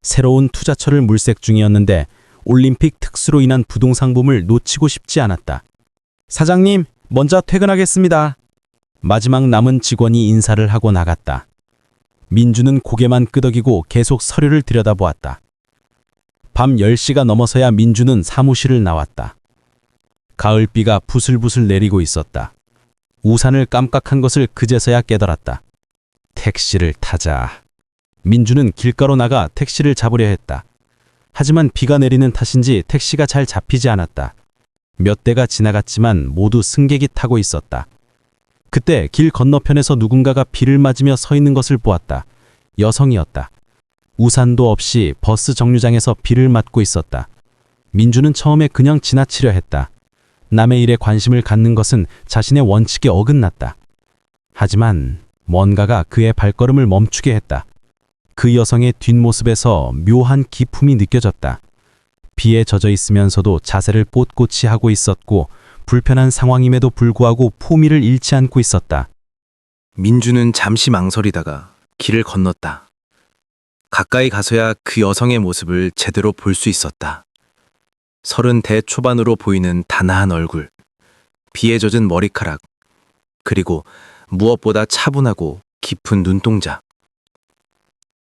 새로운 투자처를 물색 중이었는데 올림픽 특수로 인한 부동산 붐을 놓치고 싶지 않았다. 사장님, 먼저 퇴근하겠습니다. 마지막 남은 직원이 인사를 하고 나갔다. 민주는 고개만 끄덕이고 계속 서류를 들여다보았다. 밤 10시가 넘어서야 민주는 사무실을 나왔다. 가을비가 부슬부슬 내리고 있었다. 우산을 깜빡한 것을 그제서야 깨달았다. 택시를 타자. 민주는 길가로 나가 택시를 잡으려 했다. 하지만 비가 내리는 탓인지 택시가 잘 잡히지 않았다. 몇 대가 지나갔지만 모두 승객이 타고 있었다. 그때 길 건너편에서 누군가가 비를 맞으며 서 있는 것을 보았다. 여성이었다. 우산도 없이 버스 정류장에서 비를 맞고 있었다. 민주는 처음에 그냥 지나치려 했다. 남의 일에 관심을 갖는 것은 자신의 원칙에 어긋났다. 하지만 뭔가가 그의 발걸음을 멈추게 했다. 그 여성의 뒷모습에서 묘한 기품이 느껴졌다. 비에 젖어 있으면서도 자세를 꼿꼿이 하고 있었고 불편한 상황임에도 불구하고 포미를 잃지 않고 있었다. 민주는 잠시 망설이다가 길을 건넜다. 가까이 가서야 그 여성의 모습을 제대로 볼 수 있었다. 30대 초반으로 보이는 단아한 얼굴, 비에 젖은 머리카락, 그리고 무엇보다 차분하고 깊은 눈동자.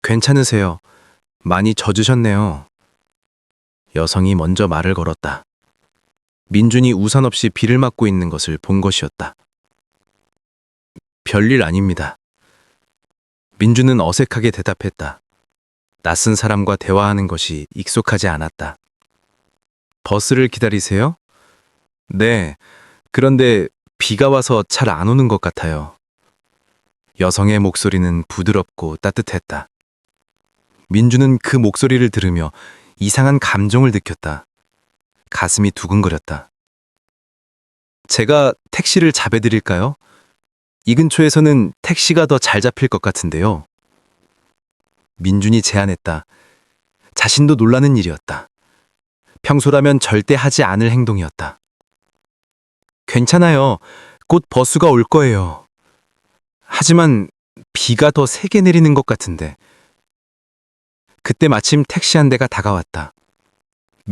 괜찮으세요? 많이 젖으셨네요. 여성이 먼저 말을 걸었다. 민준이 우산 없이 비를 맞고 있는 것을 본 것이었다. 별일 아닙니다. 민준은 어색하게 대답했다. 낯선 사람과 대화하는 것이 익숙하지 않았다. 버스를 기다리세요? 네, 그런데 비가 와서 잘 안 오는 것 같아요. 여성의 목소리는 부드럽고 따뜻했다. 민주는 그 목소리를 들으며 이상한 감정을 느꼈다. 가슴이 두근거렸다. 제가 택시를 잡아드릴까요? 이 근처에서는 택시가 더 잘 잡힐 것 같은데요. 민준이 제안했다. 자신도 놀라는 일이었다. 평소라면 절대 하지 않을 행동이었다. 괜찮아요. 곧 버스가 올 거예요. 하지만 비가 더 세게 내리는 것 같은데. 그때 마침 택시 한 대가 다가왔다.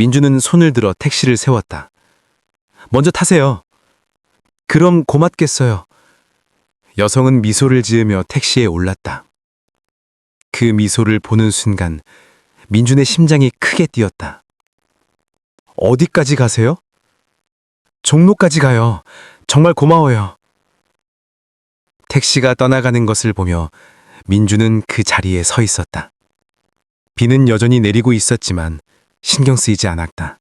민주는 손을 들어 택시를 세웠다. 먼저 타세요. 그럼 고맙겠어요. 여성은 미소를 지으며 택시에 올랐다. 그 미소를 보는 순간 민준의 심장이 크게 뛰었다. 어디까지 가세요? 종로까지 가요. 정말 고마워요. 택시가 떠나가는 것을 보며 민주는 그 자리에 서 있었다. 비는 여전히 내리고 있었지만 신경 쓰이지 않았다.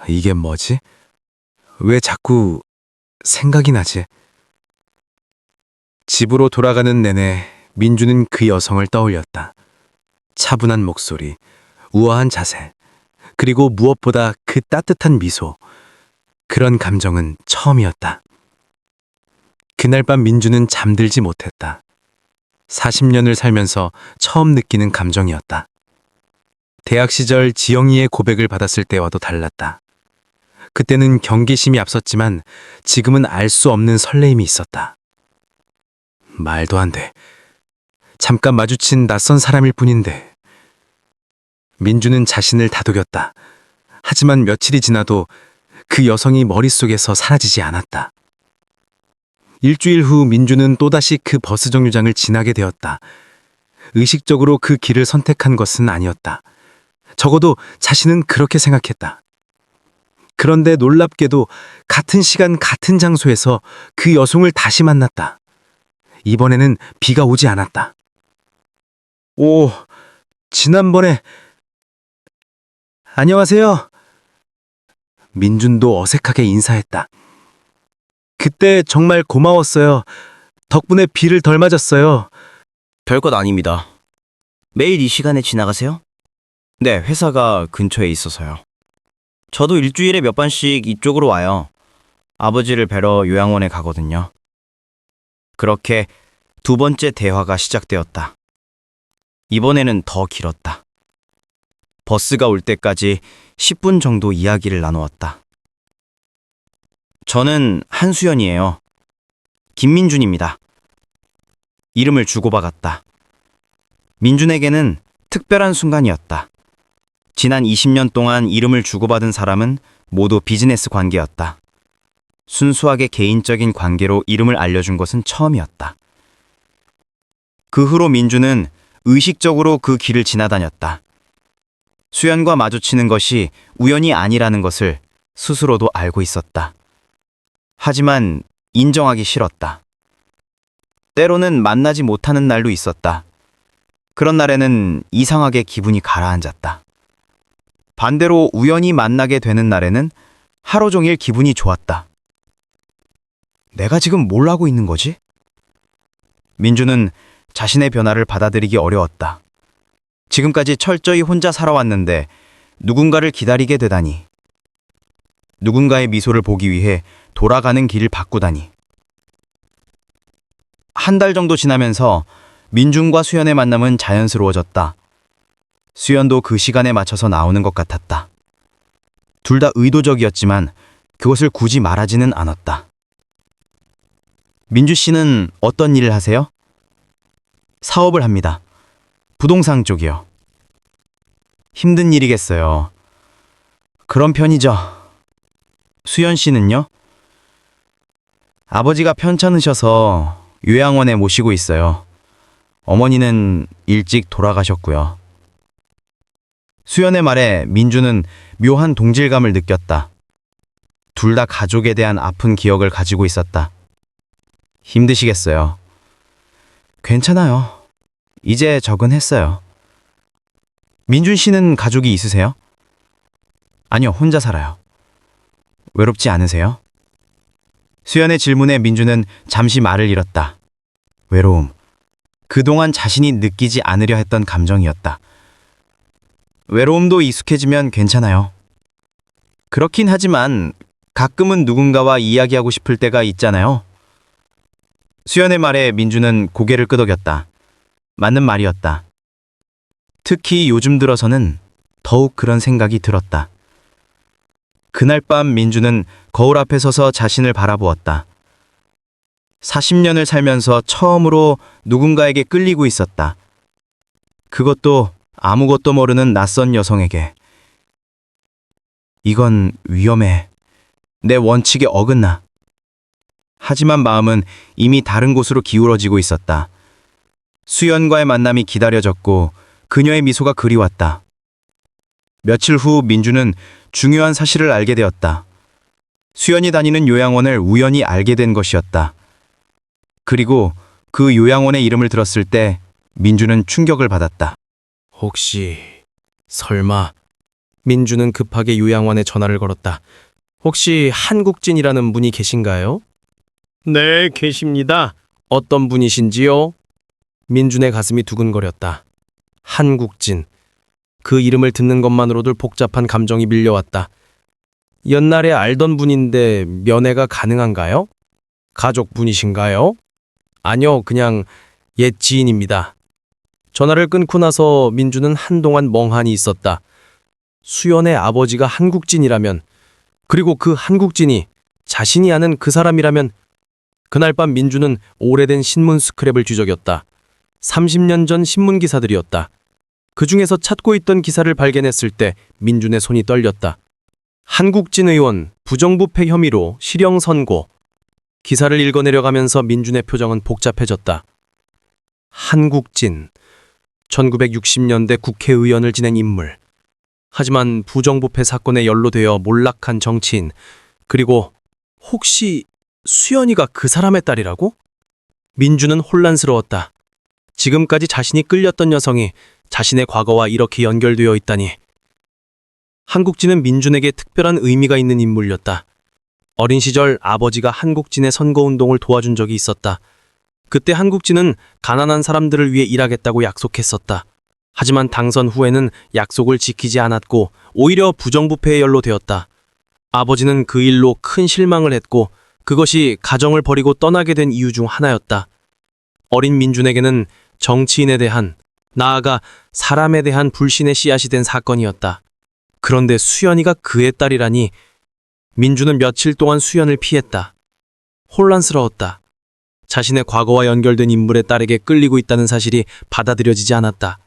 이게 뭐지? 왜 자꾸 생각이 나지? 집으로 돌아가는 내내 민주는 그 여성을 떠올렸다. 차분한 목소리, 우아한 자세, 그리고 무엇보다 그 따뜻한 미소. 그런 감정은 처음이었다. 그날 밤 민주는 잠들지 못했다. 40년을 살면서 처음 느끼는 감정이었다. 대학 시절 지영이의 고백을 받았을 때와도 달랐다. 그때는 경계심이 앞섰지만 지금은 알 수 없는 설레임이 있었다. 말도 안 돼. 잠깐 마주친 낯선 사람일 뿐인데. 민주는 자신을 다독였다. 하지만 며칠이 지나도 그 여성이 머릿속에서 사라지지 않았다. 일주일 후 민주는 또다시 그 버스 정류장을 지나게 되었다. 의식적으로 그 길을 선택한 것은 아니었다. 적어도 자신은 그렇게 생각했다. 그런데 놀랍게도 같은 시간 같은 장소에서 그 여성을 다시 만났다. 이번에는 비가 오지 않았다. 오, 지난번에... 안녕하세요. 민준도 어색하게 인사했다. 그때 정말 고마웠어요. 덕분에 비를 덜 맞았어요. 별것 아닙니다. 매일 이 시간에 지나가세요? 네, 회사가 근처에 있어서요. 저도 일주일에 몇 번씩 이쪽으로 와요. 아버지를 뵈러 요양원에 가거든요. 그렇게 두 번째 대화가 시작되었다. 이번에는 더 길었다. 버스가 올 때까지 10분 정도 이야기를 나누었다. 저는 한수연이에요. 김민준입니다. 이름을 주고받았다. 민준에게는 특별한 순간이었다. 지난 20년 동안 이름을 주고받은 사람은 모두 비즈니스 관계였다. 순수하게 개인적인 관계로 이름을 알려준 것은 처음이었다. 그 후로 민준은 의식적으로 그 길을 지나다녔다. 수연과 마주치는 것이 우연이 아니라는 것을 스스로도 알고 있었다. 하지만 인정하기 싫었다. 때로는 만나지 못하는 날도 있었다. 그런 날에는 이상하게 기분이 가라앉았다. 반대로 우연히 만나게 되는 날에는 하루 종일 기분이 좋았다. 내가 지금 뭘 하고 있는 거지? 민주는 자신의 변화를 받아들이기 어려웠다. 지금까지 철저히 혼자 살아왔는데 누군가를 기다리게 되다니. 누군가의 미소를 보기 위해 돌아가는 길을 바꾸다니. 한 달 정도 지나면서 민준과 수연의 만남은 자연스러워졌다. 수연도 그 시간에 맞춰서 나오는 것 같았다. 둘 다 의도적이었지만 그것을 굳이 말하지는 않았다. 민주 씨는 어떤 일을 하세요? 사업을 합니다. 부동산 쪽이요. 힘든 일이겠어요. 그런 편이죠. 수연 씨는요? 아버지가 편찮으셔서 요양원에 모시고 있어요. 어머니는 일찍 돌아가셨고요. 수연의 말에 민주는 묘한 동질감을 느꼈다. 둘 다 가족에 대한 아픈 기억을 가지고 있었다. 힘드시겠어요. 괜찮아요. 이제 적응했어요. 민준 씨는 가족이 있으세요? 아니요, 혼자 살아요. 외롭지 않으세요? 수연의 질문에 민주는 잠시 말을 잃었다. 외로움. 그동안 자신이 느끼지 않으려 했던 감정이었다. 외로움도 익숙해지면 괜찮아요. 그렇긴 하지만 가끔은 누군가와 이야기하고 싶을 때가 있잖아요. 수연의 말에 민주는 고개를 끄덕였다. 맞는 말이었다. 특히 요즘 들어서는 더욱 그런 생각이 들었다. 그날 밤 민주는 거울 앞에 서서 자신을 바라보았다. 40년을 살면서 처음으로 누군가에게 끌리고 있었다. 그것도 아무것도 모르는 낯선 여성에게. 이건 위험해. 내 원칙에 어긋나. 하지만 마음은 이미 다른 곳으로 기울어지고 있었다. 수연과의 만남이 기다려졌고 그녀의 미소가 그리웠다. 며칠 후 민주는 중요한 사실을 알게 되었다. 수연이 다니는 요양원을 우연히 알게 된 것이었다. 그리고 그 요양원의 이름을 들었을 때 민주는 충격을 받았다. 혹시 설마 민주는 급하게 요양원에 전화를 걸었다. 혹시 한국진이라는 분이 계신가요? 네, 계십니다. 어떤 분이신지요? 민준의 가슴이 두근거렸다. 한국진. 그 이름을 듣는 것만으로도 복잡한 감정이 밀려왔다. 옛날에 알던 분인데 면회가 가능한가요? 가족분이신가요? 아니요, 그냥 옛 지인입니다. 전화를 끊고 나서 민주는 한동안 멍하니 있었다. 수연의 아버지가 한국진이라면, 그리고 그 한국진이 자신이 아는 그 사람이라면, 그날 밤 민주는 오래된 신문 스크랩을 뒤적였다. 30년 전 신문 기사들이었다. 그 중에서 찾고 있던 기사를 발견했을 때 민준의 손이 떨렸다. 한국진 의원 부정부패 혐의로 실형 선고. 기사를 읽어내려가면서 민준의 표정은 복잡해졌다. 한국진, 1960년대 국회의원을 지낸 인물. 하지만 부정부패 사건에 연루되어 몰락한 정치인. 그리고 혹시 수연이가 그 사람의 딸이라고? 민준은 혼란스러웠다. 지금까지 자신이 끌렸던 여성이 자신의 과거와 이렇게 연결되어 있다니. 한국진은 민준에게 특별한 의미가 있는 인물이었다. 어린 시절 아버지가 한국진의 선거운동을 도와준 적이 있었다. 그때 한국진은 가난한 사람들을 위해 일하겠다고 약속했었다. 하지만 당선 후에는 약속을 지키지 않았고 오히려 부정부패에 연루되었다. 아버지는 그 일로 큰 실망을 했고 그것이 가정을 버리고 떠나게 된 이유 중 하나였다. 어린 민준에게는 정치인에 대한, 나아가 사람에 대한 불신의 씨앗이 된 사건이었다. 그런데 수연이가 그의 딸이라니. 민준은 며칠 동안 수연을 피했다. 혼란스러웠다. 자신의 과거와 연결된 인물의 딸에게 끌리고 있다는 사실이 받아들여지지 않았다.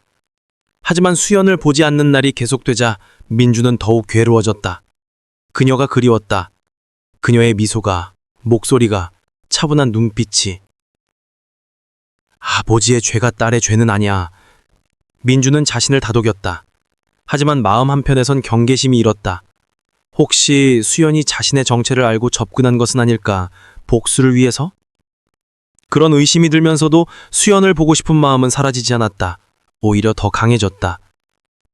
하지만 수연을 보지 않는 날이 계속되자 민준은 더욱 괴로워졌다. 그녀가 그리웠다. 그녀의 미소가, 목소리가, 차분한 눈빛이. 아버지의 죄가 딸의 죄는 아니야. 민준은 자신을 다독였다. 하지만 마음 한편에선 경계심이 일었다. 혹시 수연이 자신의 정체를 알고 접근한 것은 아닐까? 복수를 위해서? 그런 의심이 들면서도 수연을 보고 싶은 마음은 사라지지 않았다. 오히려 더 강해졌다.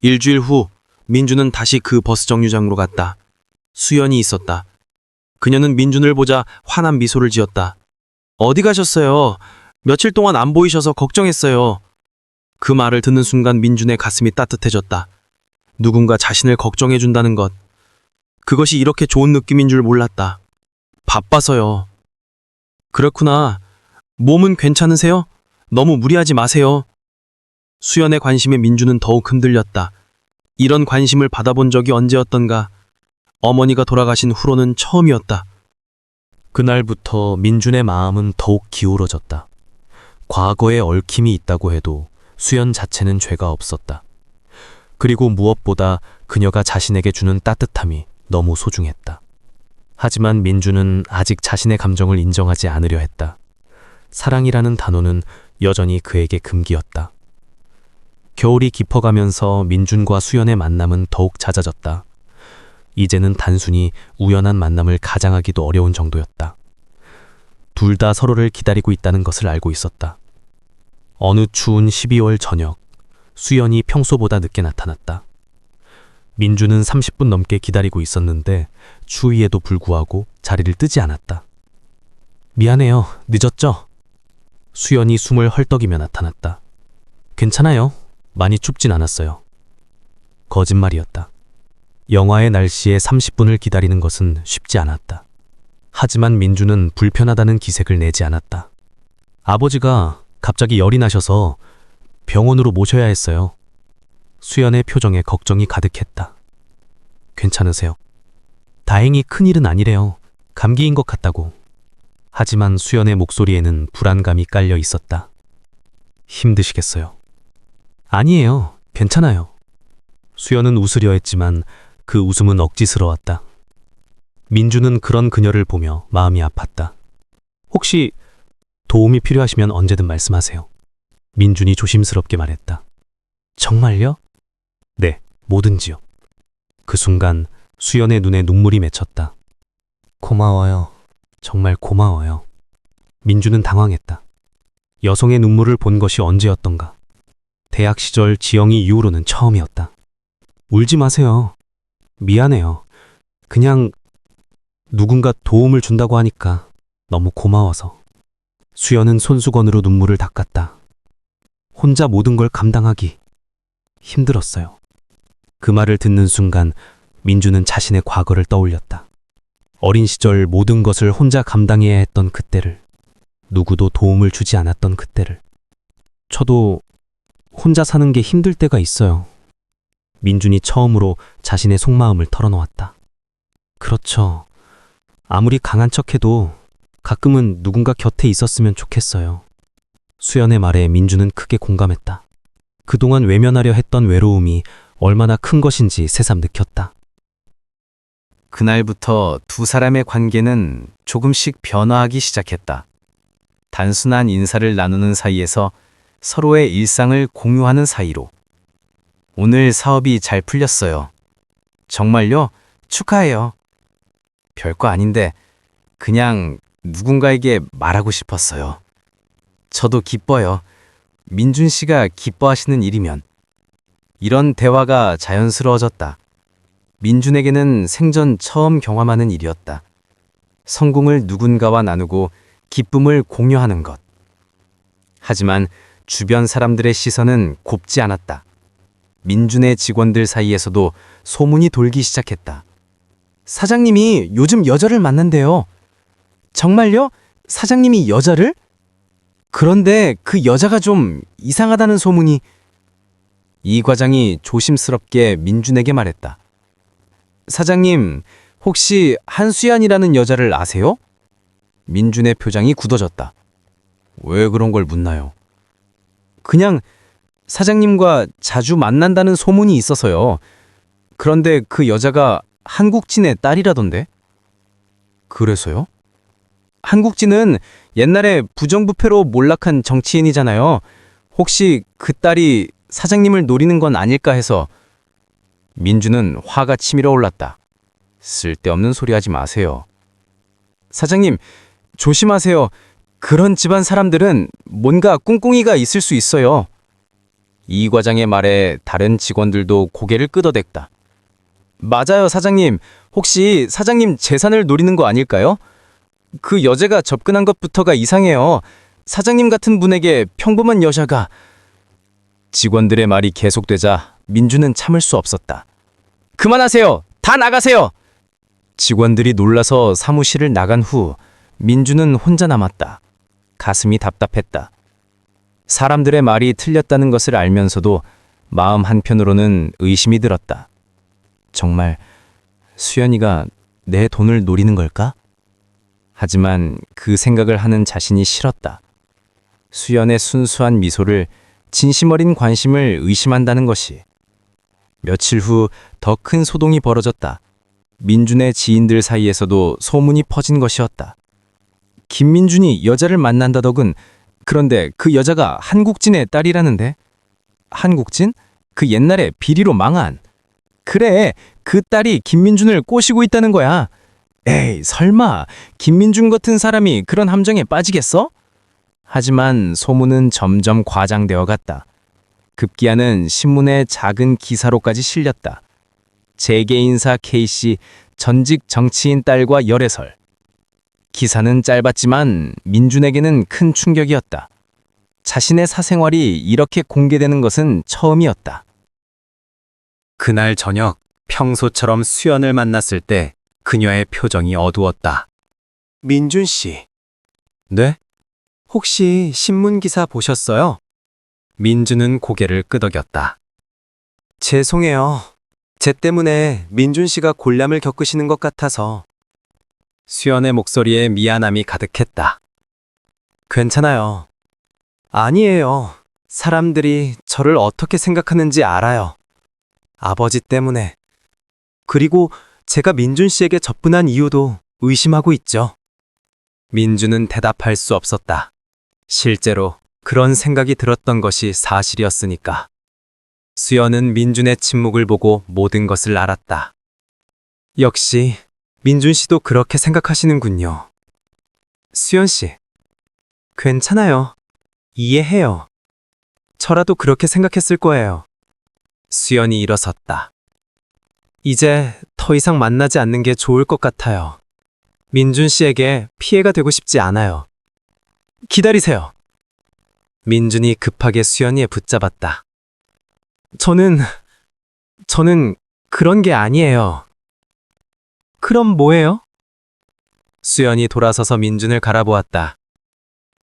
일주일 후 민준은 다시 그 버스 정류장으로 갔다. 수연이 있었다. 그녀는 민준을 보자 환한 미소를 지었다. 어디 가셨어요? 며칠 동안 안 보이셔서 걱정했어요. 그 말을 듣는 순간 민준의 가슴이 따뜻해졌다. 누군가 자신을 걱정해준다는 것. 그것이 이렇게 좋은 느낌인 줄 몰랐다. 바빠서요. 그렇구나. 몸은 괜찮으세요? 너무 무리하지 마세요. 수연의 관심에 민준은 더욱 흔들렸다. 이런 관심을 받아본 적이 언제였던가. 어머니가 돌아가신 후로는 처음이었다. 그날부터 민준의 마음은 더욱 기울어졌다. 과거에 얽힘이 있다고 해도 수연 자체는 죄가 없었다. 그리고 무엇보다 그녀가 자신에게 주는 따뜻함이 너무 소중했다. 하지만 민준은 아직 자신의 감정을 인정하지 않으려 했다. 사랑이라는 단어는 여전히 그에게 금기였다. 겨울이 깊어가면서 민준과 수연의 만남은 더욱 잦아졌다. 이제는 단순히 우연한 만남을 가장하기도 어려운 정도였다. 둘 다 서로를 기다리고 있다는 것을 알고 있었다. 어느 추운 12월 저녁, 수연이 평소보다 늦게 나타났다. 민준은 30분 넘게 기다리고 있었는데 추위에도 불구하고 자리를 뜨지 않았다. 미안해요. 늦었죠? 수연이 숨을 헐떡이며 나타났다. 괜찮아요. 많이 춥진 않았어요. 거짓말이었다. 영화의 날씨에 30분을 기다리는 것은 쉽지 않았다. 하지만 민준은 불편하다는 기색을 내지 않았다. 아버지가 갑자기 열이 나셔서 병원으로 모셔야 했어요. 수연의 표정에 걱정이 가득했다. 괜찮으세요? 다행히 큰일은 아니래요. 감기인 것 같다고. 하지만 수연의 목소리에는 불안감이 깔려 있었다. 힘드시겠어요? 아니에요. 괜찮아요. 수연은 웃으려 했지만 그 웃음은 억지스러웠다. 민주는 그런 그녀를 보며 마음이 아팠다. 혹시 도움이 필요하시면 언제든 말씀하세요. 민준이 조심스럽게 말했다. 정말요? 네, 뭐든지요. 그 순간 수연의 눈에 눈물이 맺혔다. 고마워요. 정말 고마워요. 민주는 당황했다. 여성의 눈물을 본 것이 언제였던가. 대학 시절 지영이 이후로는 처음이었다. 울지 마세요. 미안해요. 그냥 누군가 도움을 준다고 하니까 너무 고마워서. 수연은 손수건으로 눈물을 닦았다. 혼자 모든 걸 감당하기 힘들었어요. 그 말을 듣는 순간 민주는 자신의 과거를 떠올렸다. 어린 시절 모든 것을 혼자 감당해야 했던 그때를, 누구도 도움을 주지 않았던 그때를. 저도 혼자 사는 게 힘들 때가 있어요. 민준이 처음으로 자신의 속마음을 털어놓았다. 그렇죠. 아무리 강한 척해도 가끔은 누군가 곁에 있었으면 좋겠어요. 수연의 말에 민주는 크게 공감했다. 그동안 외면하려 했던 외로움이 얼마나 큰 것인지 새삼 느꼈다. 그날부터 두 사람의 관계는 조금씩 변화하기 시작했다. 단순한 인사를 나누는 사이에서 서로의 일상을 공유하는 사이로. 오늘 사업이 잘 풀렸어요. 정말요? 축하해요. 별거 아닌데 그냥 누군가에게 말하고 싶었어요. 저도 기뻐요. 민준 씨가 기뻐하시는 일이면. 이런 대화가 자연스러워졌다. 민준에게는 생전 처음 경험하는 일이었다. 성공을 누군가와 나누고 기쁨을 공유하는 것. 하지만 주변 사람들의 시선은 곱지 않았다. 민준의 직원들 사이에서도 소문이 돌기 시작했다. 사장님이 요즘 여자를 만난대요. 정말요? 사장님이 여자를? 그런데 그 여자가 좀 이상하다는 소문이. 이 과장이 조심스럽게 민준에게 말했다. 사장님, 혹시 한수연이라는 여자를 아세요? 민준의 표정이 굳어졌다. 왜 그런 걸 묻나요? 그냥 사장님과 자주 만난다는 소문이 있어서요. 그런데 그 여자가 한국진의 딸이라던데? 그래서요? 한국진은 옛날에 부정부패로 몰락한 정치인이잖아요. 혹시 그 딸이 사장님을 노리는 건 아닐까 해서. 민주는 화가 치밀어 올랐다. 쓸데없는 소리 하지 마세요. 사장님, 조심하세요. 그런 집안 사람들은 뭔가 꿍꿍이가 있을 수 있어요. 이 과장의 말에 다른 직원들도 고개를 끄덕댔다. 맞아요, 사장님. 혹시 사장님 재산을 노리는 거 아닐까요? 그 여자가 접근한 것부터가 이상해요. 사장님 같은 분에게 평범한 여자가. 직원들의 말이 계속되자 민주는 참을 수 없었다. 그만하세요. 다 나가세요. 직원들이 놀라서 사무실을 나간 후 민주는 혼자 남았다. 가슴이 답답했다. 사람들의 말이 틀렸다는 것을 알면서도 마음 한편으로는 의심이 들었다. 정말 수연이가 내 돈을 노리는 걸까? 하지만 그 생각을 하는 자신이 싫었다. 수연의 순수한 미소를, 진심 어린 관심을 의심한다는 것이. 며칠 후 더 큰 소동이 벌어졌다. 민준의 지인들 사이에서도 소문이 퍼진 것이었다. 김민준이 여자를 만난다더군. 그런데 그 여자가 한국진의 딸이라는데? 한국진? 그 옛날에 비리로 망한. 그래, 그 딸이 김민준을 꼬시고 있다는 거야. 에이, 설마 김민준 같은 사람이 그런 함정에 빠지겠어? 하지만 소문은 점점 과장되어 갔다. 급기야는 신문에 작은 기사로까지 실렸다. 재계인사 K씨 전직 정치인 딸과 열애설. 기사는 짧았지만 민준에게는 큰 충격이었다. 자신의 사생활이 이렇게 공개되는 것은 처음이었다. 그날 저녁 평소처럼 수연을 만났을 때 그녀의 표정이 어두웠다. 민준 씨. 네? 혹시 신문 기사 보셨어요? 민준은 고개를 끄덕였다. 죄송해요. 제 때문에 민준 씨가 곤란을 겪으시는 것 같아서. 수연의 목소리에 미안함이 가득했다. 괜찮아요. 아니에요. 사람들이 저를 어떻게 생각하는지 알아요. 아버지 때문에. 그리고 제가 민준 씨에게 접근한 이유도 의심하고 있죠. 민준은 대답할 수 없었다. 실제로 그런 생각이 들었던 것이 사실이었으니까. 수연은 민준의 침묵을 보고 모든 것을 알았다. 역시 민준 씨도 그렇게 생각하시는군요. 수연 씨, 괜찮아요. 이해해요. 저라도 그렇게 생각했을 거예요. 수연이 일어섰다. 이제 더 이상 만나지 않는 게 좋을 것 같아요. 민준 씨에게 피해가 되고 싶지 않아요. 기다리세요. 민준이 급하게 수연이에 붙잡았다. 저는 그런 게 아니에요. 그럼 뭐예요? 수연이 돌아서서 민준을 갈아보았다.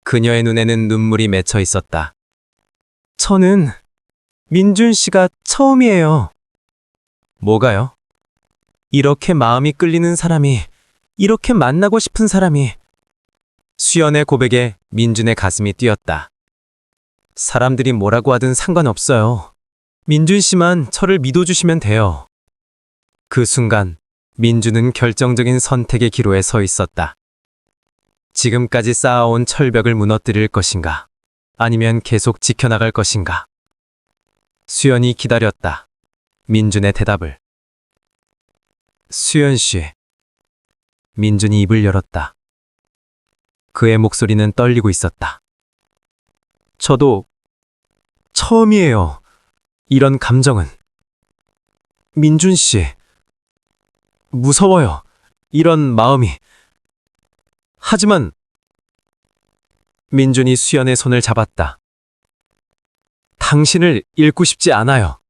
그녀의 눈에는 눈물이 맺혀 있었다. 저는 민준 씨가 처음이에요. 뭐가요? 이렇게 마음이 끌리는 사람이, 이렇게 만나고 싶은 사람이. 수연의 고백에 민준의 가슴이 뛰었다. 사람들이 뭐라고 하든 상관없어요. 민준 씨만 저를 믿어주시면 돼요. 그 순간 민준은 결정적인 선택의 기로에 서 있었다. 지금까지 쌓아온 철벽을 무너뜨릴 것인가? 아니면 계속 지켜나갈 것인가? 수연이 기다렸다. 민준의 대답을. 수연 씨. 민준이 입을 열었다. 그의 목소리는 떨리고 있었다. 저도 처음이에요. 이런 감정은. 민준 씨. 무서워요. 이런 마음이. 하지만 민준이 수연의 손을 잡았다. 당신을 잃고 싶지 않아요.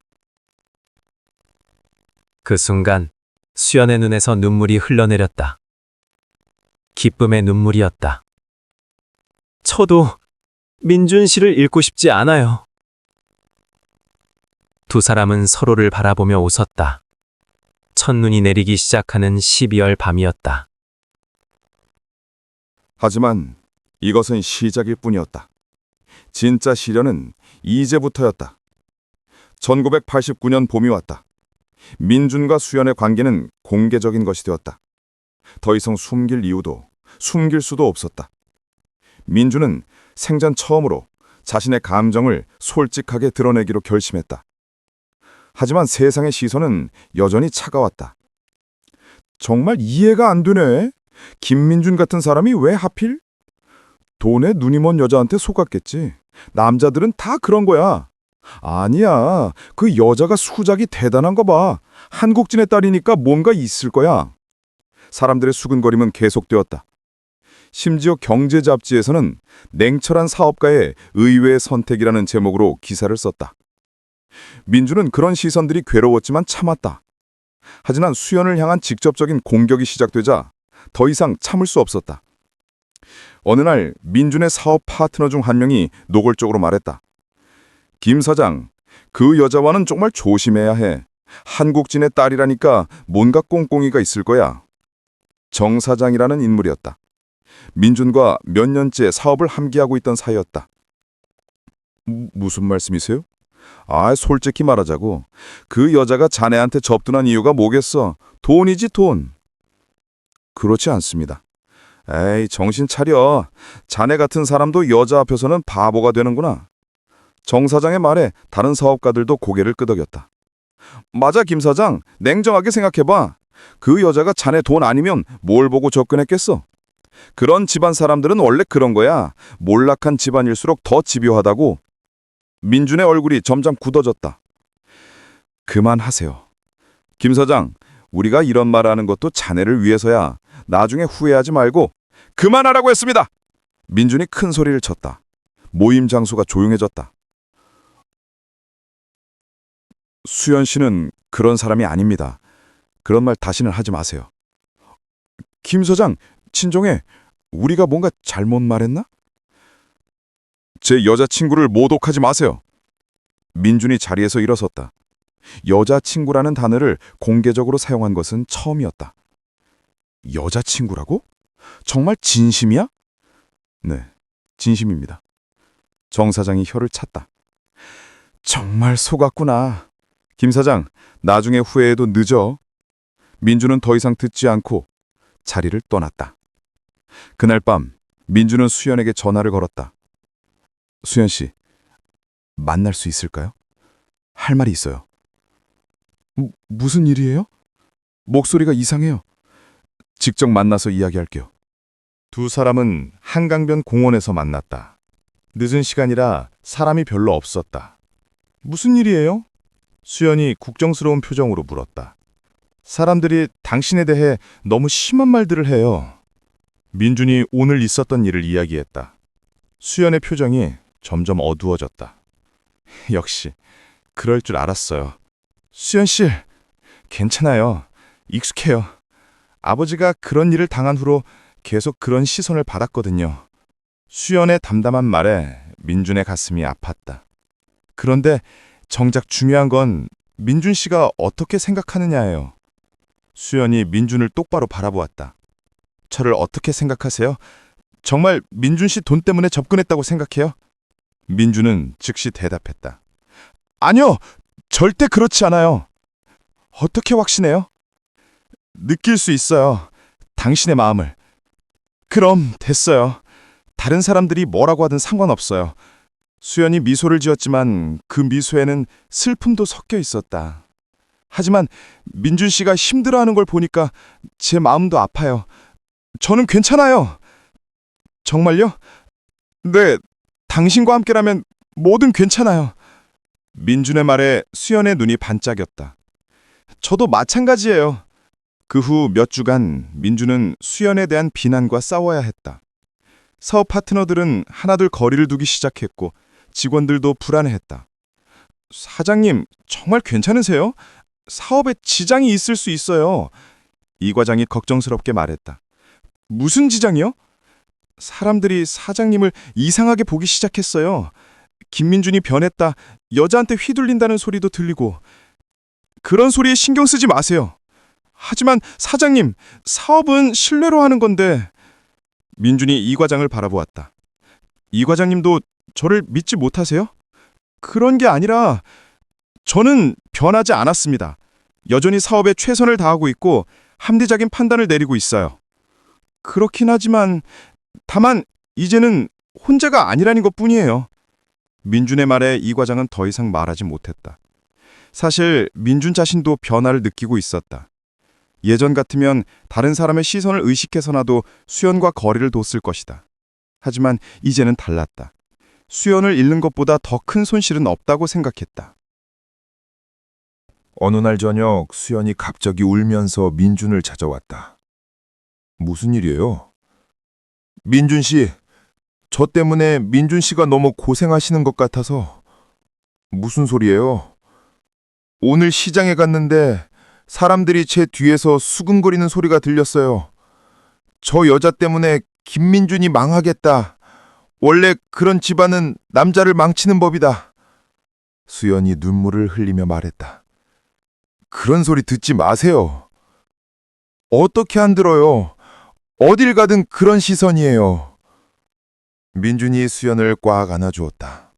그 순간 수연의 눈에서 눈물이 흘러내렸다. 기쁨의 눈물이었다. 저도 민준 씨를 잃고 싶지 않아요. 두 사람은 서로를 바라보며 웃었다. 첫눈이 내리기 시작하는 12월 밤이었다. 하지만 이것은 시작일 뿐이었다. 진짜 시련은 이제부터였다. 1989년 봄이 왔다. 민준과 수연의 관계는 공개적인 것이 되었다. 더 이상 숨길 이유도 숨길 수도 없었다. 민준은 생전 처음으로 자신의 감정을 솔직하게 드러내기로 결심했다. 하지만 세상의 시선은 여전히 차가웠다. 정말 이해가 안 되네. 김민준 같은 사람이 왜 하필? 돈에 눈이 먼 여자한테 속았겠지. 남자들은 다 그런 거야. 아니야. 그 여자가 수작이 대단한 거 봐. 한국진의 딸이니까 뭔가 있을 거야. 사람들의 수근거림은 계속되었다. 심지어 경제 잡지에서는 냉철한 사업가의 의외의 선택이라는 제목으로 기사를 썼다. 민주는 그런 시선들이 괴로웠지만 참았다. 하지만 수연을 향한 직접적인 공격이 시작되자 더 이상 참을 수 없었다. 어느 날 민준의 사업 파트너 중 한 명이 노골적으로 말했다. 김 사장, 그 여자와는 정말 조심해야 해. 한국진의 딸이라니까 뭔가 꽁꽁이가 있을 거야. 정 사장이라는 인물이었다. 민준과 몇 년째 사업을 함께하고 있던 사이였다. 무슨 말씀이세요? 솔직히 말하자고. 그 여자가 자네한테 접근한 이유가 뭐겠어? 돈이지 돈. 그렇지 않습니다. 에이, 정신 차려. 자네 같은 사람도 여자 앞에서는 바보가 되는구나. 정 사장의 말에 다른 사업가들도 고개를 끄덕였다. 맞아, 김 사장. 냉정하게 생각해봐. 그 여자가 자네 돈 아니면 뭘 보고 접근했겠어? 그런 집안 사람들은 원래 그런 거야. 몰락한 집안일수록 더 집요하다고. 민준의 얼굴이 점점 굳어졌다. 그만하세요. 김 사장, 우리가 이런 말을 하는 것도 자네를 위해서야. 나중에 후회하지 말고 그만하라고 했습니다. 민준이 큰 소리를 쳤다. 모임 장소가 조용해졌다. 수연 씨는 그런 사람이 아닙니다. 그런 말 다시는 하지 마세요. 김 사장, 진정해. 우리가 뭔가 잘못 말했나? 제 여자친구를 모독하지 마세요. 민준이 자리에서 일어섰다. 여자친구라는 단어를 공개적으로 사용한 것은 처음이었다. 여자친구라고? 정말 진심이야? 네, 진심입니다. 정 사장이 혀를 찼다. 정말 속았구나. 김 사장, 나중에 후회해도 늦어. 민주는 더 이상 듣지 않고 자리를 떠났다. 그날 밤 민주는 수연에게 전화를 걸었다. 수연 씨, 만날 수 있을까요? 할 말이 있어요. 무슨 일이에요? 목소리가 이상해요. 직접 만나서 이야기할게요. 두 사람은 한강변 공원에서 만났다. 늦은 시간이라 사람이 별로 없었다. 무슨 일이에요? 수연이 국정스러운 표정으로 물었다. 사람들이 당신에 대해 너무 심한 말들을 해요. 민준이 오늘 있었던 일을 이야기했다. 수연의 표정이 점점 어두워졌다. 역시 그럴 줄 알았어요. 수연 씨, 괜찮아요. 익숙해요. 아버지가 그런 일을 당한 후로 계속 그런 시선을 받았거든요. 수연의 담담한 말에 민준의 가슴이 아팠다. 그런데 정작 중요한 건 민준 씨가 어떻게 생각하느냐예요. 수연이 민준을 똑바로 바라보았다. 저를 어떻게 생각하세요? 정말 민준 씨 돈 때문에 접근했다고 생각해요? 민준은 즉시 대답했다. 아니요, 절대 그렇지 않아요. 어떻게 확신해요? 느낄 수 있어요. 당신의 마음을. 그럼 됐어요. 다른 사람들이 뭐라고 하든 상관없어요. 수연이 미소를 지었지만 그 미소에는 슬픔도 섞여 있었다. 하지만 민준 씨가 힘들어하는 걸 보니까 제 마음도 아파요. 저는 괜찮아요. 정말요? 네, 당신과 함께라면 뭐든 괜찮아요. 민준의 말에 수연의 눈이 반짝였다. 저도 마찬가지예요. 그 후 몇 주간 민준은 수연에 대한 비난과 싸워야 했다. 사업 파트너들은 하나둘 거리를 두기 시작했고 직원들도 불안해했다. 사장님, 정말 괜찮으세요? 사업에 지장이 있을 수 있어요. 이 과장이 걱정스럽게 말했다. 무슨 지장이요? 사람들이 사장님을 이상하게 보기 시작했어요. 김민준이 변했다, 여자한테 휘둘린다는 소리도 들리고. 그런 소리에 신경 쓰지 마세요. 하지만 사장님, 사업은 신뢰로 하는 건데. 민준이 이 과장을 바라보았다. 이 과장님도 저를 믿지 못하세요? 그런 게 아니라 저는 변하지 않았습니다. 여전히 사업에 최선을 다하고 있고 합리적인 판단을 내리고 있어요. 그렇긴 하지만 다만 이제는 혼자가 아니라는 것뿐이에요. 민준의 말에 이 과장은 더 이상 말하지 못했다. 사실 민준 자신도 변화를 느끼고 있었다. 예전 같으면 다른 사람의 시선을 의식해서라도 수연과 거리를 뒀을 것이다. 하지만 이제는 달랐다. 수연을 잃는 것보다 더 큰 손실은 없다고 생각했다. 어느 날 저녁 수연이 갑자기 울면서 민준을 찾아왔다. 무슨 일이에요? 민준 씨, 저 때문에 민준 씨가 너무 고생하시는 것 같아서. 무슨 소리예요? 오늘 시장에 갔는데 사람들이 제 뒤에서 수근거리는 소리가 들렸어요. 저 여자 때문에 김민준이 망하겠다. 원래 그런 집안은 남자를 망치는 법이다. 수연이 눈물을 흘리며 말했다. 그런 소리 듣지 마세요. 어떻게 안 들어요? 어딜 가든 그런 시선이에요. 민준이 수연을 꽉 안아주었다.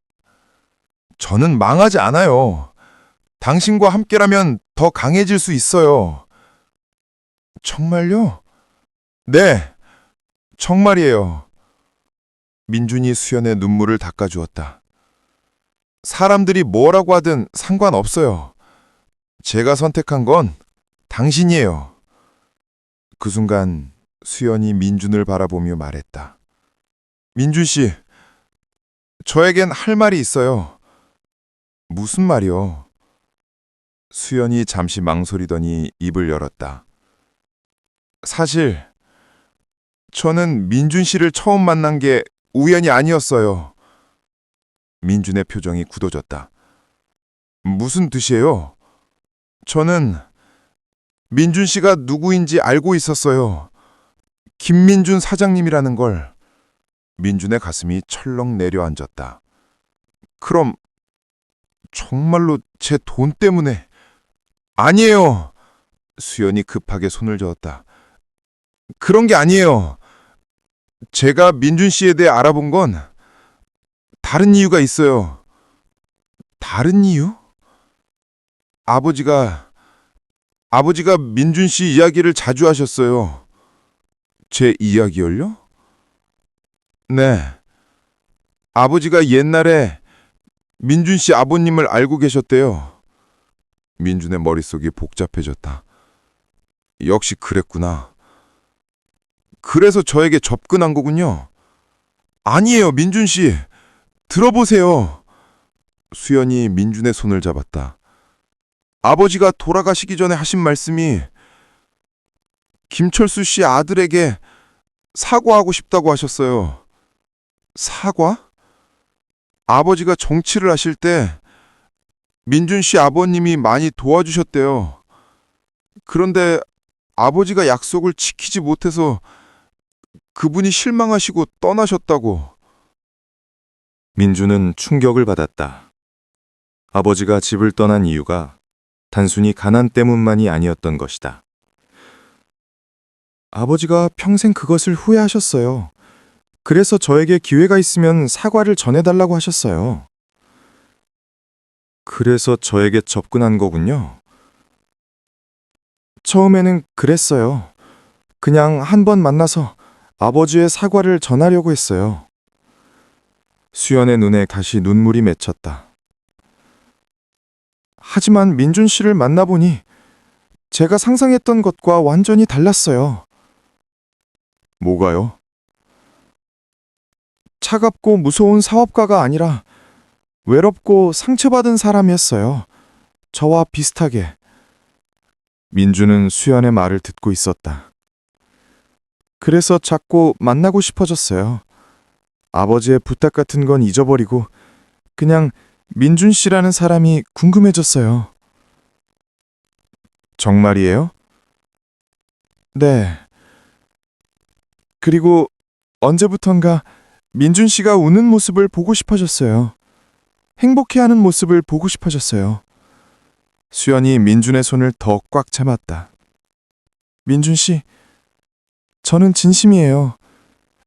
저는 망하지 않아요. 당신과 함께라면 더 강해질 수 있어요. 정말요? 네, 정말이에요. 민준이 수연의 눈물을 닦아주었다. 사람들이 뭐라고 하든 상관없어요. 제가 선택한 건 당신이에요. 그 순간 수연이 민준을 바라보며 말했다. 민준 씨, 저에겐 할 말이 있어요. 무슨 말이요? 수연이 잠시 망설이더니 입을 열었다. 사실 저는 민준 씨를 처음 만난 게 우연이 아니었어요. 민준의 표정이 굳어졌다. 무슨 뜻이에요? 저는 민준 씨가 누구인지 알고 있었어요. 김민준 사장님이라는 걸. 민준의 가슴이 철렁 내려앉았다. 그럼 정말로 제 돈 때문에? 아니에요. 수연이 급하게 손을 저었다. 그런 게 아니에요. 제가 민준 씨에 대해 알아본 건 다른 이유가 있어요. 다른 이유? 아버지가 아버지가 민준 씨 이야기를 자주 하셨어요. 제 이야기를요? 네. 아버지가 옛날에 민준 씨 아버님을 알고 계셨대요. 민준의 머릿속이 복잡해졌다. 역시 그랬구나. 그래서 저에게 접근한 거군요. 아니에요, 민준 씨. 들어보세요. 수연이 민준의 손을 잡았다. 아버지가 돌아가시기 전에 하신 말씀이 김철수 씨 아들에게 사과하고 싶다고 하셨어요. 사과? 아버지가 정치를 하실 때 민준 씨 아버님이 많이 도와주셨대요. 그런데 아버지가 약속을 지키지 못해서 그분이 실망하시고 떠나셨다고. 민준은 충격을 받았다. 아버지가 집을 떠난 이유가 단순히 가난 때문만이 아니었던 것이다. 아버지가 평생 그것을 후회하셨어요. 그래서 저에게 기회가 있으면 사과를 전해달라고 하셨어요. 그래서 저에게 접근한 거군요. 처음에는 그랬어요. 그냥 한 번 만나서 아버지의 사과를 전하려고 했어요. 수연의 눈에 다시 눈물이 맺혔다. 하지만 민준 씨를 만나보니 제가 상상했던 것과 완전히 달랐어요. 뭐가요? 차갑고 무서운 사업가가 아니라 외롭고 상처받은 사람이었어요. 저와 비슷하게. 민준은 수연의 말을 듣고 있었다. 그래서 자꾸 만나고 싶어졌어요. 아버지의 부탁 같은 건 잊어버리고 그냥 민준 씨라는 사람이 궁금해졌어요. 정말이에요? 네. 그리고 언제부턴가 민준 씨가 우는 모습을 보고 싶어졌어요. 행복해하는 모습을 보고 싶어졌어요. 수연이 민준의 손을 더 꽉 참았다. 민준 씨, 저는 진심이에요.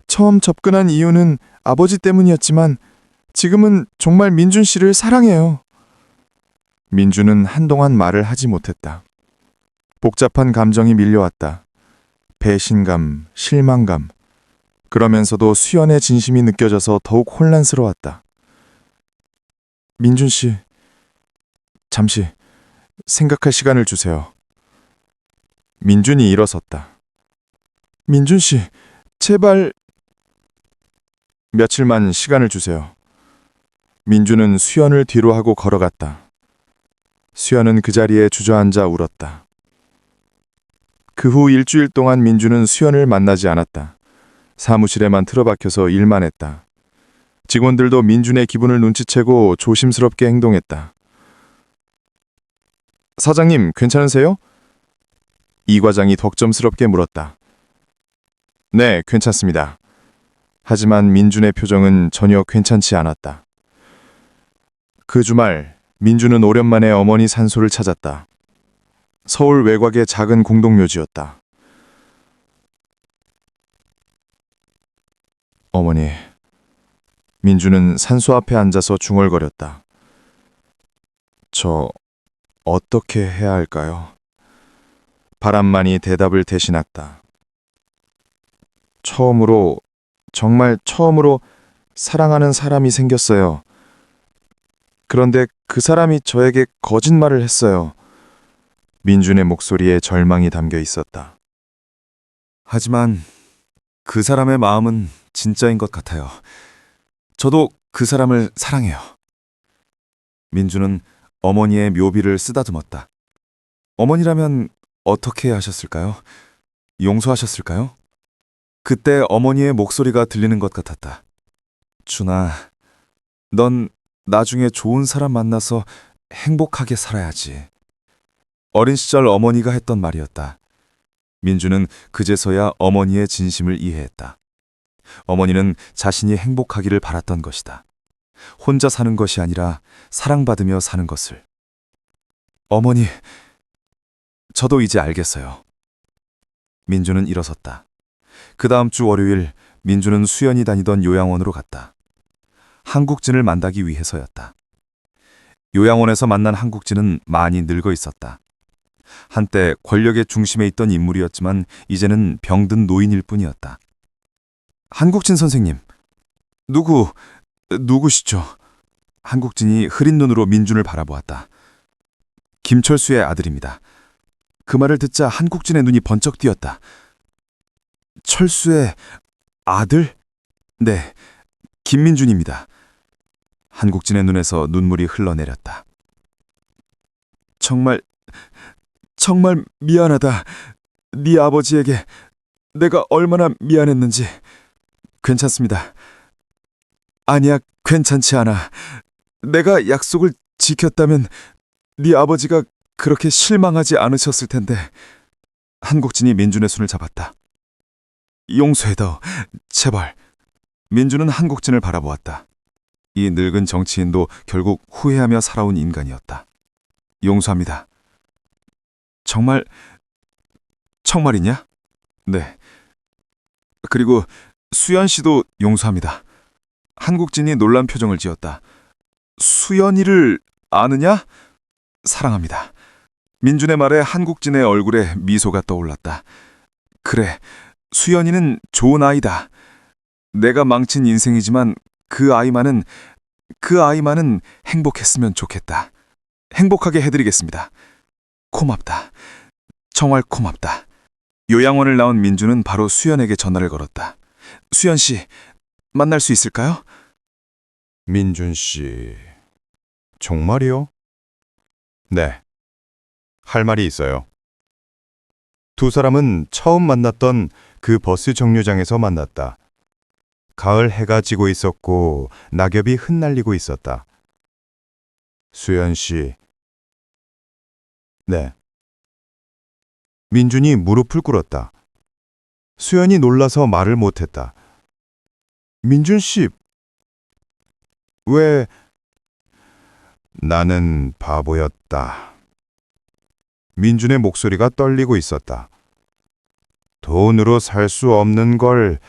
처음 접근한 이유는 아버지 때문이었지만 지금은 정말 민준 씨를 사랑해요. 민준은 한동안 말을 하지 못했다. 복잡한 감정이 밀려왔다. 배신감, 실망감. 그러면서도 수연의 진심이 느껴져서 더욱 혼란스러웠다. 민준 씨, 잠시 생각할 시간을 주세요. 민준이 일어섰다. 민준 씨, 제발 며칠만 시간을 주세요. 민준은 수연을 뒤로 하고 걸어갔다. 수연은 그 자리에 주저앉아 울었다. 그 후 일주일 동안 민준은 수연을 만나지 않았다. 사무실에만 틀어박혀서 일만 했다. 직원들도 민준의 기분을 눈치채고 조심스럽게 행동했다. 사장님, 괜찮으세요? 이 과장이 덕점스럽게 물었다. 네, 괜찮습니다. 하지만 민준의 표정은 전혀 괜찮지 않았다. 그 주말, 민준은 오랜만에 어머니 산소를 찾았다. 서울 외곽의 작은 공동묘지였다. 어머니, 민준은 산소 앞에 앉아서 중얼거렸다. 저 어떻게 해야 할까요? 바람만이 대답을 대신했다. 정말 처음으로 사랑하는 사람이 생겼어요. 그런데 그 사람이 저에게 거짓말을 했어요. 민준의 목소리에 절망이 담겨 있었다. 하지만 그 사람의 마음은 진짜인 것 같아요. 저도 그 사람을 사랑해요. 민준은 어머니의 묘비를 쓰다듬었다. 어머니라면 어떻게 하셨을까요? 용서하셨을까요? 그때 어머니의 목소리가 들리는 것 같았다. 준아, 넌 나중에 좋은 사람 만나서 행복하게 살아야지. 어린 시절 어머니가 했던 말이었다. 민준은 그제서야 어머니의 진심을 이해했다. 어머니는 자신이 행복하기를 바랐던 것이다. 혼자 사는 것이 아니라 사랑받으며 사는 것을. 어머니, 저도 이제 알겠어요. 민준은 일어섰다. 그 다음 주 월요일, 민준은 수연이 다니던 요양원으로 갔다. 한국진을 만나기 위해서였다. 요양원에서 만난 한국진은 많이 늙어 있었다. 한때 권력의 중심에 있던 인물이었지만 이제는 병든 노인일 뿐이었다. 한국진 선생님, 누구시죠? 한국진이 흐린 눈으로 민준을 바라보았다. 김철수의 아들입니다. 그 말을 듣자 한국진의 눈이 번쩍 띄었다. 철수의 아들? 네, 김민준입니다. 한국진의 눈에서 눈물이 흘러내렸다. 정말 미안하다. 네 아버지에게 내가 얼마나 미안했는지. 괜찮습니다. 아니야, 괜찮지 않아. 내가 약속을 지켰다면 네 아버지가 그렇게 실망하지 않으셨을 텐데. 한국진이 민준의 손을 잡았다. 용서해도 제발. 민준은 한국진을 바라보았다. 이 늙은 정치인도 결국 후회하며 살아온 인간이었다. 용서합니다. 정말이냐? 네. 그리고 수연 씨도 용서합니다. 한국진이 놀란 표정을 지었다. 수연이를 아느냐? 사랑합니다. 민준의 말에 한국진의 얼굴에 미소가 떠올랐다. 그래, 수연이는 좋은 아이다. 내가 망친 인생이지만 그 아이만은 행복했으면 좋겠다. 행복하게 해드리겠습니다. 고맙다. 정말 고맙다. 요양원을 나온 민준은 바로 수연에게 전화를 걸었다. 수연 씨, 만날 수 있을까요? 민준 씨, 정말이요? 네, 할 말이 있어요. 두 사람은 처음 만났던 그 버스 정류장에서 만났다. 가을 해가 지고 있었고 낙엽이 흩날리고 있었다. 수연 씨. 네. 민준이 무릎을 꿇었다. 수연이 놀라서 말을 못했다. 민준 씨, 왜? 나는 바보였다. 민준의 목소리가 떨리고 있었다. 돈으로 살 수 없는 걸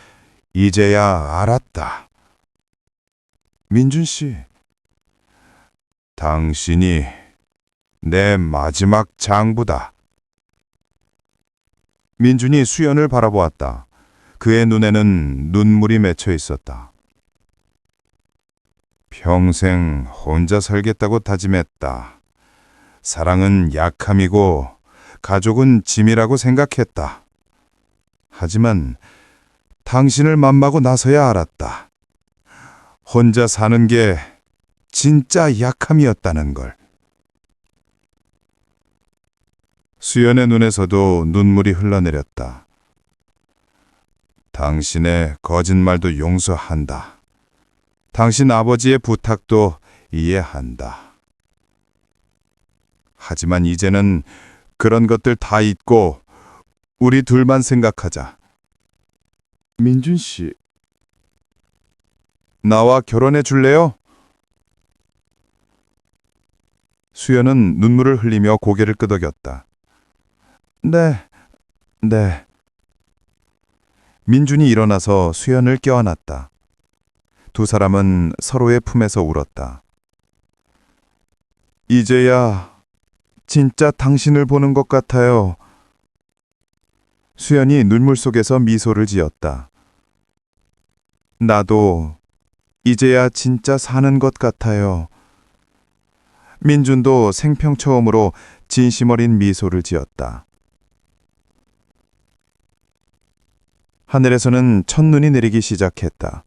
이제야 알았다. 민준 씨, 당신이 내 마지막 장부다. 민준이 수연을 바라보았다. 그의 눈에는 눈물이 맺혀 있었다. 평생 혼자 살겠다고 다짐했다. 사랑은 약함이고 가족은 짐이라고 생각했다. 하지만 당신을 만나고 나서야 알았다. 혼자 사는 게 진짜 약함이었다는 걸. 수연의 눈에서도 눈물이 흘러내렸다. 당신의 거짓말도 용서한다. 당신 아버지의 부탁도 이해한다. 하지만 이제는 그런 것들 다 잊고 우리 둘만 생각하자. 민준 씨, 나와 결혼해 줄래요? 수연은 눈물을 흘리며 고개를 끄덕였다. 네. 민준이 일어나서 수연을 껴안았다. 두 사람은 서로의 품에서 울었다. 이제야 진짜 당신을 보는 것 같아요. 수연이 눈물 속에서 미소를 지었다. 나도 이제야 진짜 사는 것 같아요. 민준도 생평 처음으로 진심 어린 미소를 지었다. 하늘에서는 첫눈이 내리기 시작했다.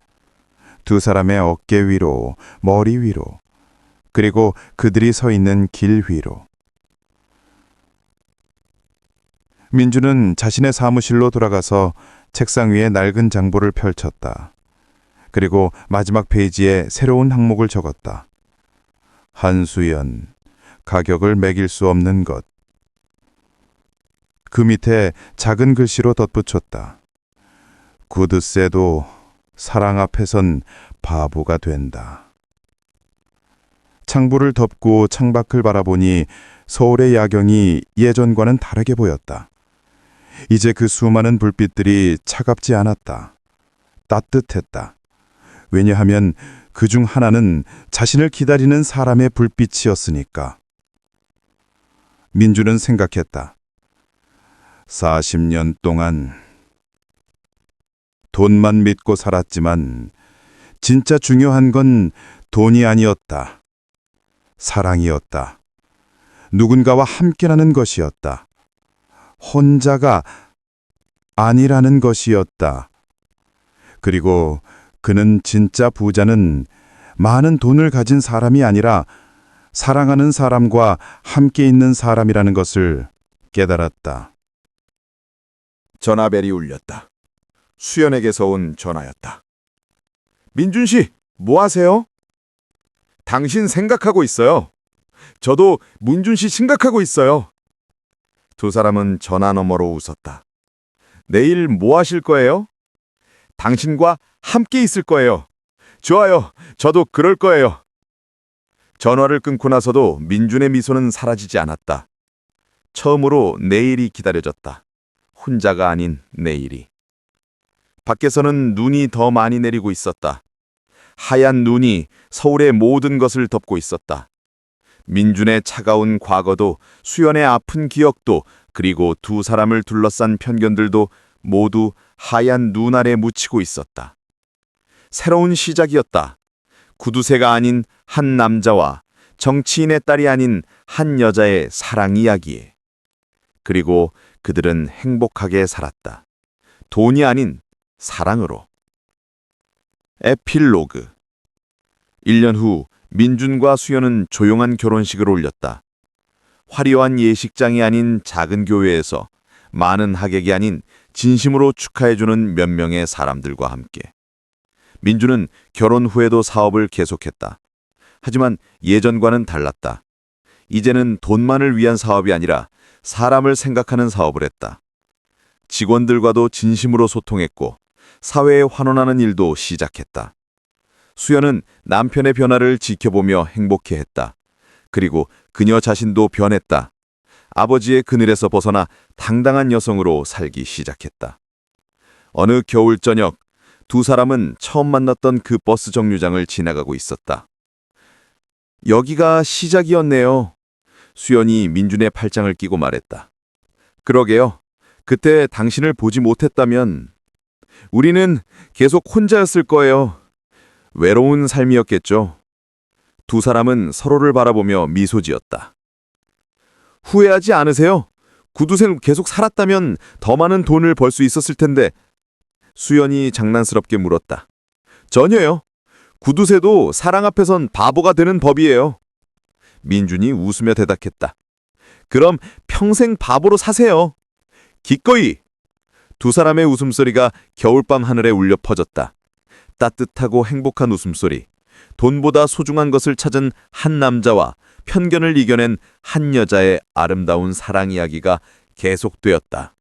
두 사람의 어깨 위로, 머리 위로, 그리고 그들이 서 있는 길 위로. 민준은 자신의 사무실로 돌아가서 책상 위에 낡은 장보를 펼쳤다. 그리고 마지막 페이지에 새로운 항목을 적었다. 한수연, 가격을 매길 수 없는 것. 그 밑에 작은 글씨로 덧붙였다. 구드새도 사랑 앞에선 바보가 된다. 창부를 덮고 창밖을 바라보니 서울의 야경이 예전과는 다르게 보였다. 이제 그 수많은 불빛들이 차갑지 않았다. 따뜻했다. 왜냐하면 그중 하나는 자신을 기다리는 사람의 불빛이었으니까. 민준은 생각했다. 40년 동안 돈만 믿고 살았지만 진짜 중요한 건 돈이 아니었다. 사랑이었다. 누군가와 함께라는 것이었다. 혼자가 아니라는 것이었다. 그리고 그는 진짜 부자는 많은 돈을 가진 사람이 아니라 사랑하는 사람과 함께 있는 사람이라는 것을 깨달았다. 전화벨이 울렸다. 수연에게서 온 전화였다. 민준 씨, 뭐 하세요? 당신 생각하고 있어요. 저도 민준 씨 생각하고 있어요. 두 사람은 전화 너머로 웃었다. 내일 뭐 하실 거예요? 당신과 함께 있을 거예요. 좋아요. 저도 그럴 거예요. 전화를 끊고 나서도 민준의 미소는 사라지지 않았다. 처음으로 내일이 기다려졌다. 혼자가 아닌 내일이. 밖에서는 눈이 더 많이 내리고 있었다. 하얀 눈이 서울의 모든 것을 덮고 있었다. 민준의 차가운 과거도 수연의 아픈 기억도 그리고 두 사람을 둘러싼 편견들도 모두 하얀 눈 아래 묻히고 있었다. 새로운 시작이었다. 구두쇠가 아닌 한 남자와 정치인의 딸이 아닌 한 여자의 사랑 이야기에. 그리고 그들은 행복하게 살았다. 돈이 아닌 사랑으로. 에필로그. 1년 후 민준과 수연은 조용한 결혼식을 올렸다. 화려한 예식장이 아닌 작은 교회에서 많은 하객이 아닌 진심으로 축하해주는 몇 명의 사람들과 함께. 민준은 결혼 후에도 사업을 계속했다. 하지만 예전과는 달랐다. 이제는 돈만을 위한 사업이 아니라 사람을 생각하는 사업을 했다. 직원들과도 진심으로 소통했고 사회에 환원하는 일도 시작했다. 수연은 남편의 변화를 지켜보며 행복해했다. 그리고 그녀 자신도 변했다. 아버지의 그늘에서 벗어나 당당한 여성으로 살기 시작했다. 어느 겨울 저녁, 두 사람은 처음 만났던 그 버스 정류장을 지나가고 있었다. 여기가 시작이었네요. 수연이 민준의 팔짱을 끼고 말했다. 그러게요. 그때 당신을 보지 못했다면 우리는 계속 혼자였을 거예요. 외로운 삶이었겠죠. 두 사람은 서로를 바라보며 미소 지었다. 후회하지 않으세요? 구두쇠는 계속 살았다면 더 많은 돈을 벌 수 있었을 텐데. 수연이 장난스럽게 물었다. 전혀요. 구두쇠도 사랑 앞에선 바보가 되는 법이에요. 민준이 웃으며 대답했다. 그럼 평생 바보로 사세요. 기꺼이. 두 사람의 웃음소리가 겨울밤 하늘에 울려 퍼졌다. 따뜻하고 행복한 웃음소리. 돈보다 소중한 것을 찾은 한 남자와 편견을 이겨낸 한 여자의 아름다운 사랑 이야기가 계속되었다.